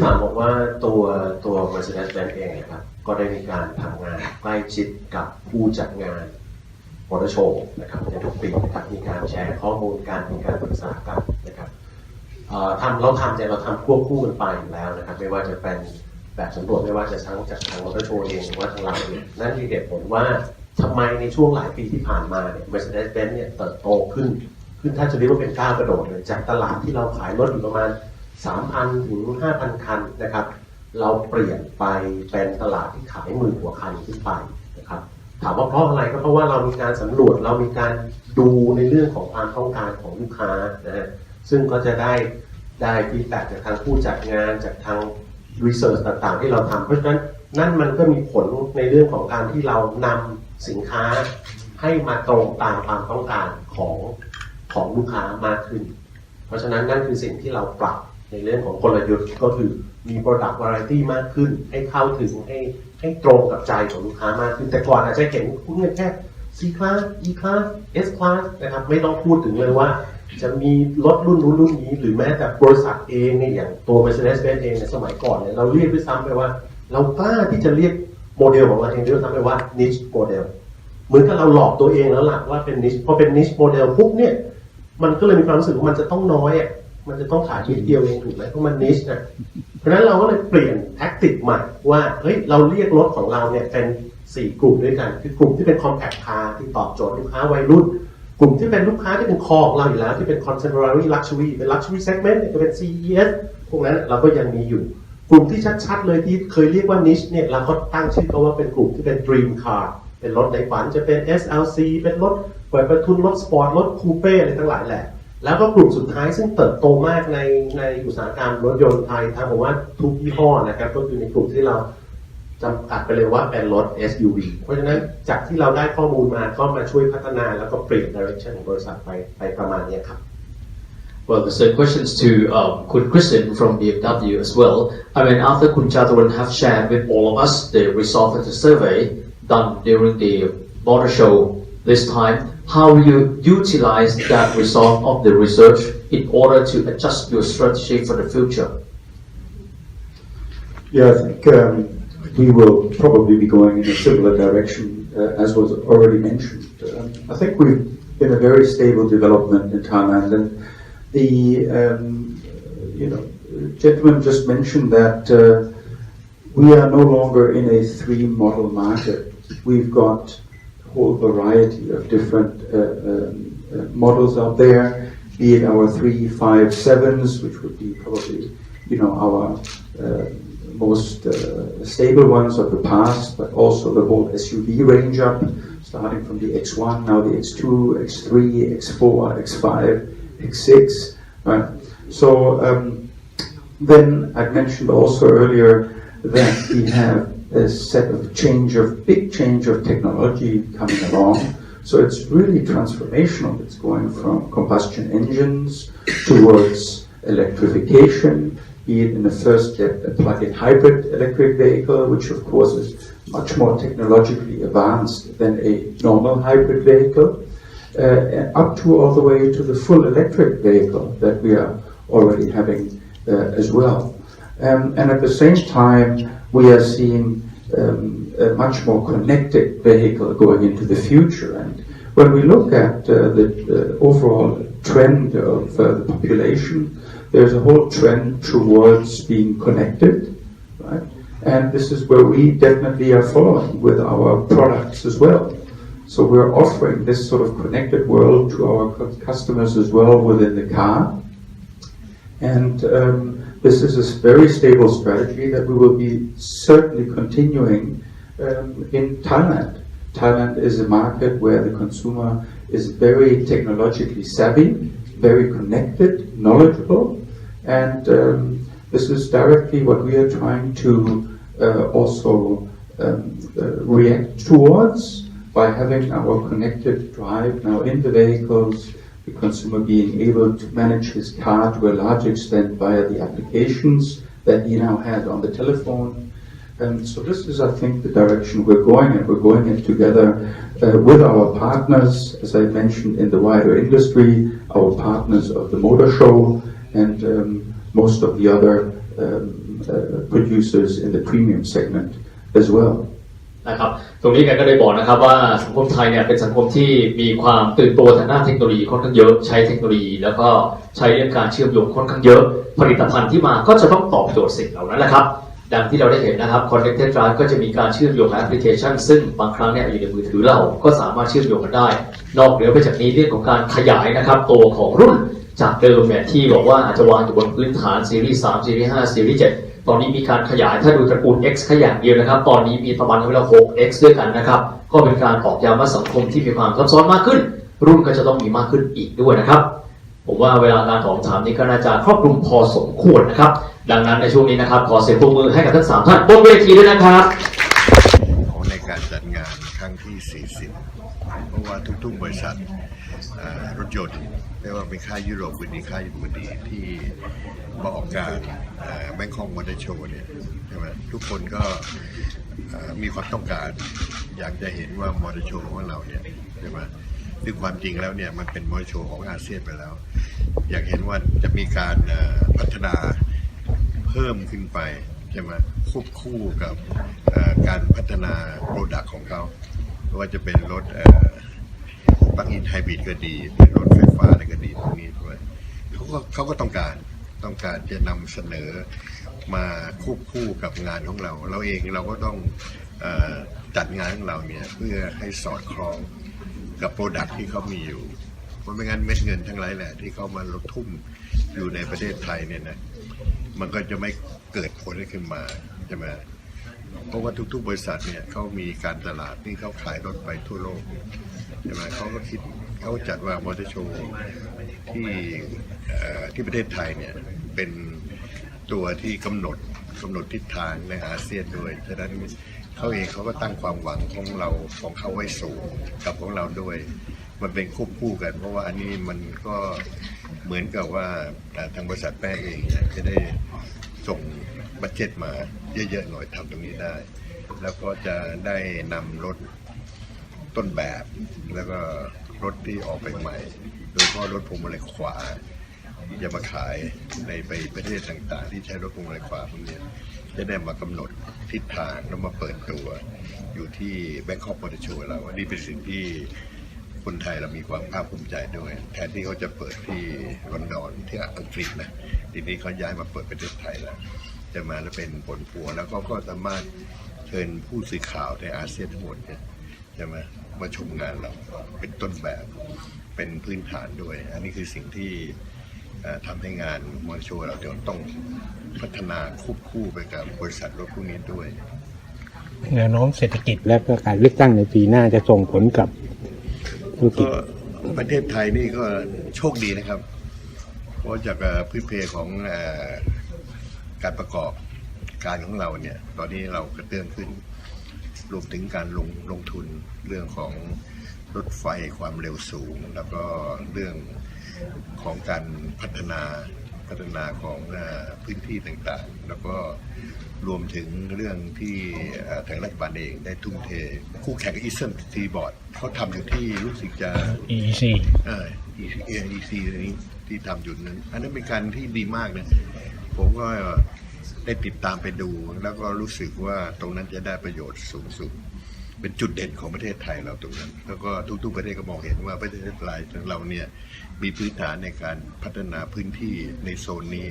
ถามบอกว่าตัว Mercedes-Benz เองนะครับก็ได้มีการทำงานใกล้ชิดกับผู้จัดงานมอเตอร์โชว์นะครับในทุกปีนะครับมีการแชร์ข้อมูลกันมีการปรึกษากันนะครับเราทำควบคู่กันไปอยู่แล้วนะครับไม่ว่าจะเป็นแบบสำรวจไม่ว่าจะทั้งจากทางมอเตอร์โชว์เองหรือว่าทางเราเองนั่นคือเหตุผลว่าทำไมในช่วงหลายปีที่ผ่านมาเนี่ย Mercedes-Benz เนี่ยเติบโตขึ้นถ้าจะเรียกว่าเป็นก้าวกระโดดเลยจากตลาดที่เราขายรถอยู่ประมาณ 3,000 ถึง 5,000 คันนะครับเราเปลี่ยนไปเป็นตลาดที่ขาย10,000 กว่าคันขึ้นไปนะครับถามว่าเพราะอะไรก็เพราะว่าเรามีการสำรวจเรามีการดูในเรื่องของความต้องการของลูกค้านะฮะซึ่งก็จะได้ฟีดแบ็กจากทางผู้จัดงานจากทางรีเสิร์ชต่างๆที่เราทำเพราะฉะนั้นนั่นมันก็มีผลในเรื่องของการที่เรานำสินค้าให้มาตรงตามความต้องการของลูกค้ามากขึ้นเพราะฉะนั้นนั่นคือสิ่งที่เราปรับในเรื่องของกลยุทธ์ก็คือมี product variety มากขึ้นให้เข้าถึงให้ตรงกับใจของลูกค้ามากขึ้นแต่ก่อนอาจจะเห็นพูดแค่ C class E class S class นะครับไม่ต้องพูดถึงเลยว่าจะมีรถรุ่นนู้นรุ่นนี้หรือแม้แต่บริษัทเองเนี่ยอย่างตัว Mercedes-Benz เองในสมัยก่อนเนี่ยเราเรียกด้วยซ้ำไปว่าเรากล้าที่จะเรียกโมเดลของเราเองด้วยซ้ำไปว่า niche model เหมือนกับเราหลอกตัวเองแล้วล่ะว่าเป็น niche พอเป็น niche model ปุ๊บเนี่ยมันก็เลยมีความรู้สึกว่ามันจะต้องน้อยอ่ะมันจะต้องขายนิดเดียวเองถูกไหมเพราะมัน niche นะเพราะฉะนั้นเราก็เลยเปลี่ยนแท็กติกใหม่ว่าเฮ้ยเราเรียกรถของเราเนี่ยเป็น4 กลุ่มด้วยกันคือกลุ่มที่เป็น compact car ที่ตอบโจทย์ลูกค้าวัยรุ่นกลุ่มที่เป็นลูกค้าที่เป็นคอของเราอยู่แล้วที่เป็น contemporary luxury เป็น luxury segment จะเป็น CES พวกนั้นเราก็ยังมีอยู่กลุ่มที่ชัดๆเลยที่เคยเรียกว่า niche เนี่ยเราก็ตั้งชื่อเขาว่าเป็นกลุ่มที่เป็น dream car เป็นรถในฝันจะเป็น SLC เป็นรถเปิดประทุนรถสปอร์ตรถคูเป้อะไรทั้งหลายแหละแล้วก็กลุ่มสุดท้ายซึ่งเติบโตมากในอุตสาหกรรมรถยนต์ไทยถ้าผมว่าทุกยี่ห้อนะครับก็คือในกลุ่มที่เราจำกัดไปเลยว่าเป็นรถ SUV เพราะฉะนั้นจากที่เราได้ข้อมูลมาก็มาช่วยพัฒนาแล้วก็เปลี่ยน direction ของบริษัทไปประมาณนี้ครับ Well, the same questions to Kun Christian from BMW as well. I mean, after Kun Chaturan have shared with all of us the result of the survey done during the motor show this time, how will you utilize that result of the research in order to adjust your strategy for the future? Yeah, I think we will probably be going in a similar direction as was already mentioned. I think we've been a very stable development in Thailand, and the gentleman just mentioned that we are no longer in a 3-model market. We've got a whole variety of different models out there, be it our 3, 5, 7s, which would be probably our most stable ones of the past, but also the whole SUV range up, starting from the X1, now the X2, X3, X4, X5, X6, right? So then I mentioned also earlier that we have a set of big change of technology coming along. So it's really transformational. It's going from combustion engines towards electrification, be it in the first step a plug-in hybrid electric vehicle, which of course is much more technologically advanced than a normal hybrid vehicle, and up to all the way to the full electric vehicle that we are already having as well. And at the same time, we are seeing a much more connected vehicle going into the future. And when we look at the overall trend of the population, there's a whole trend towards being connected, right? And this is where we definitely are following with our products as well. So we're offering this sort of connected world to our customers as well within the car. And this is a very stable strategy that we will be certainly continuing in Thailand. Thailand is a market where the consumer is very technologically savvy, very connected, knowledgeable, and this is directly what we are trying to also react towards by having our connected drive now in the vehicles, the consumer being able to manage his car to a large extent via the applications that he now has on the telephone. And so this is, I think, the direction we're going in. We're going in together with our partners, as I mentioned, in the wider industry, our partners of the motor show, and most of the other producers in the premium segment as well. นะครับตรงนี้แกก็ได้บอกนะครับว่าสังคมไทยเนี่ยเป็นสังคมที่มีความตื่นตัวทางด้านเทคโนโลยีค่อนข้างเยอะใช้เทคโนโลยีแล้วก็ใช้เรื่องการเชื่อมโยงค่อนข้างเยอะผลิตภัณฑ์ที่มาก็จะต้องตอบโจทย์สิ่งเหล่านั้นแหละครับดังที่เราได้เห็นนะครับ Connected Drive ก็จะมีการเชื่อมโยงแอปพลิเคชันซึ่งบางครั้งเนี่ยอยู่ในมือถือเราก็สามารถเชื่อมโยงกันได้นอกเหนือไปจากนี้เรื่องของการขยายนะครับตัวของรุ่นจากเดิมเนี่ยที่บอกว่าอาจจะวางอยู่บนพื้นฐานซีรีส์3ซีรีส์5ซีรีส์7ตอนนี้มีการขยายถ้าดูตระกูล X แค่อย่างเดียวนะครับตอนนี้มีประมาณเวลา 6X ด้วยกันนะครับก็เป็นการตอกย้ำว่าสังคมที่มีความซับซ้อนมากขึ้นรุ่นก็จะต้องมีมากขึ้นอีกด้วยนะครับผมว่าเวลาการตอบคำถามนี้ก็น่าจะครอบคลุมพอสมควรนะครับดังนั้นในช่วงนี้นะครับขอเสียงปรบมือให้กับทั้ง3ท่านบนเวทีด้วยนะครับในการจัดงานครั้งที่40เพราะว่าทุกๆบริษัทรถยนต์ไม่ว่าเป็นค่ายยุโรปหรือค่ายญี่ปุ่นที่มาออกงานBangkok Motor Show เนี่ยใช่ไหมทุกคนก็มีความต้องการอยากจะเห็นว่ามอเตอร์โชว์ของเราเนี่ยใช่ไหมซึ่งความจริงแล้วเนี่ยมันเป็นมอเตอร์โชว์ของอาเซียนไปแล้วอยากเห็นว่าจะมีการพัฒนาเพิ่มขึ้นไปใช่ไหมควบคู่กับการพัฒนาโปรดักต์ของเขาไม่ว่าจะเป็นรถปลั๊กอินไฮบริดก็ดีเป็นรถไฟฟ้าอะไรก็ดีตรงนี้ด้วยเขาก็ต้องการจะนำเสนอมาควบคู่กับงานของเราเองเราก็ต้องจัดงานของเราเนี่ยเพื่อให้สอดคล้องกับโปรดักต์ที่เขามีอยู่เพราะไม่งั้นเม็ดเงินทั้งหลายแหละที่เขามาลงทุนอยู่ในประเทศไทยเนี่ยนะมันก็จะไม่เกิดผลขึ้นมาใช่ไหมเพราะว่าทุกๆบริษัทเนี่ยเขามีการตลาดที่เขาขายรถไปทั่วโลกใช่ไหมเขาจัดว่ามอเตอร์โชว์ที่ประเทศไทยเนี่ยเป็นตัวที่กำหนดทิศทางในอาเซียนด้วยฉะนั้นเขาเองเขาก็ตั้งความหวังของเขาไว้สูงกับของเราด้วยมันเป็นควบคู่กันเพราะว่าอันนี้มันก็เหมือนกับว่าทางบริษัทแป้งเองจะได้ส่งบัดเจ็ตมาเยอะๆหน่อยทำตรงนี้ได้แล้วก็จะได้นำรถต้นแบบแล้วก็รถที่ออกไปใหม่โดยเฉพาะรถพวงมาลัยขวาที่จะมาขายในประเทศต่างๆที่ใช้รถพวงมาลัยขวาพวกนี้จะได้มากำหนดทิศทางแล้วมาเปิดตัวอยู่ที่ Bangkok Motor Show เราอันนี้เป็นสิ่งที่คนไทยเรามีความภาคภูมิใจด้วยแทนที่เขาจะเปิดที่ลอนดอนที่อังกฤษนะทีนี้เขาย้ายมาเปิดประเทศไทยแล้วจะมาแล้วเป็นผลพวงแล้วก็สามารถเชิญผู้สื่อข่าวในอาเซียนทั้งหมดเนี่ยจะมาชมงานเราเป็นต้นแบบเป็นพื้นฐานด้วยอันนี้คือสิ่งที่ทำให้งานมอเตอร์โชว์เราต้องพัฒนาควบคู่ไปกับบริษัทรถพวกนี้ด้วยแนวโน้มเศรษฐกิจและการเลือกตั้งในปีหน้าจะส่งผลกับธุรกิจประเทศไทยนี่ก็โชคดีนะครับเพราะจากพื้นเพของการประกอบการของเราเนี่ยตอนนี้เรากระเตื้องขึ้นรวมถึงการลงทุนเรื่องของรถไฟความเร็วสูงแล้วก็เรื่องของการพัฒนาของพื้นที่ต่างๆแล้วก็รวมถึงเรื่องที่ทางรัฐบาลเองได้ทุ่มเทคู่แข่งอีสเทิร์นซีบอร์ดเขาทำอยู่ที่รู้สึกจะ EEC ที่ทำอยู่นั้นอันนั้นเป็นการที่ดีมากนะผมก็ ได้ติดตามไปดูแล้วก็รู้สึกว่าตรงนั้นจะได้ประโยชน์สูงสุดเป็นจุดเด่นของประเทศไทยเราตรงนั้นแล้วก็ทุกๆประเทศก็มองเห็นว่าประเทศไทยของเราเนี่ยมีพื้นฐานในการพัฒนาพื้นที่ในโซนนี้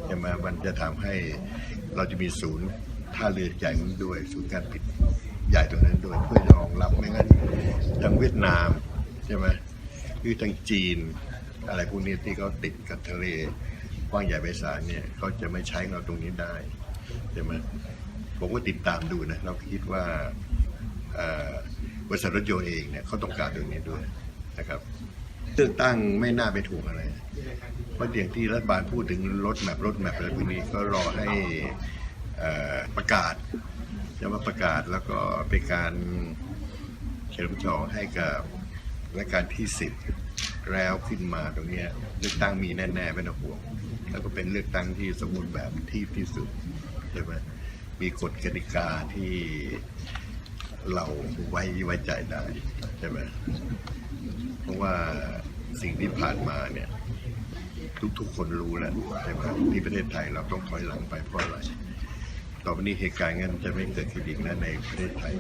ใช่ไหมมันจะทำให้เราจะมีศูนย์ท่าเรือใหญ่นั้นด้วยศูนย์การผลิตใหญ่ตรงนั้นด้วยเพื่อรองรับไม่งั้นทางเวียดนามใช่ไหมคือทางจีนอะไรพวกนี้ที่เขาติดกับทะเลกว้างใหญ่ไพศาลเนี่ยเขาจะไม่ใช้เราตรงนี้ได้ใช่ไหมผมก็ติดตามดูนะเราคิดว่าบริษัทรถยนต์เองเนี่ยเขาต้องการตรงนี้ด้วยนะครับเลือกตั้งไม่น่าไปถูกอะไรเพราะอย่างที่รัฐบาลพูดถึงรถแมพอะไรพวกนี้ก็รอให้ประกาศจะมาประกาศแล้วก็เป็นการเฉลิมฉลองให้กับรัชกาลที่10แล้วขึ้นมาตรงนี้เลือกตั้งมีแน่ๆไม่ต้องห่วงแล้วก็เป็นเลือกตั้งที่สมบูรณ์แบบที่สุดใช่ไหมมีกฎกติกาที่เราไว้ใจได้ใช่ไหมเพราะว่าสิ่งที่ผ่านมาเนี่ยทุกคนรู้แล้วใช่ไหมที่ประเทศไทยเราต้องถอยหลังไปเพราะอะไรต่อไปนี้เหตุการณ์งั้นจะไม่เกิดขึ้นอีกนะในประเทศไทย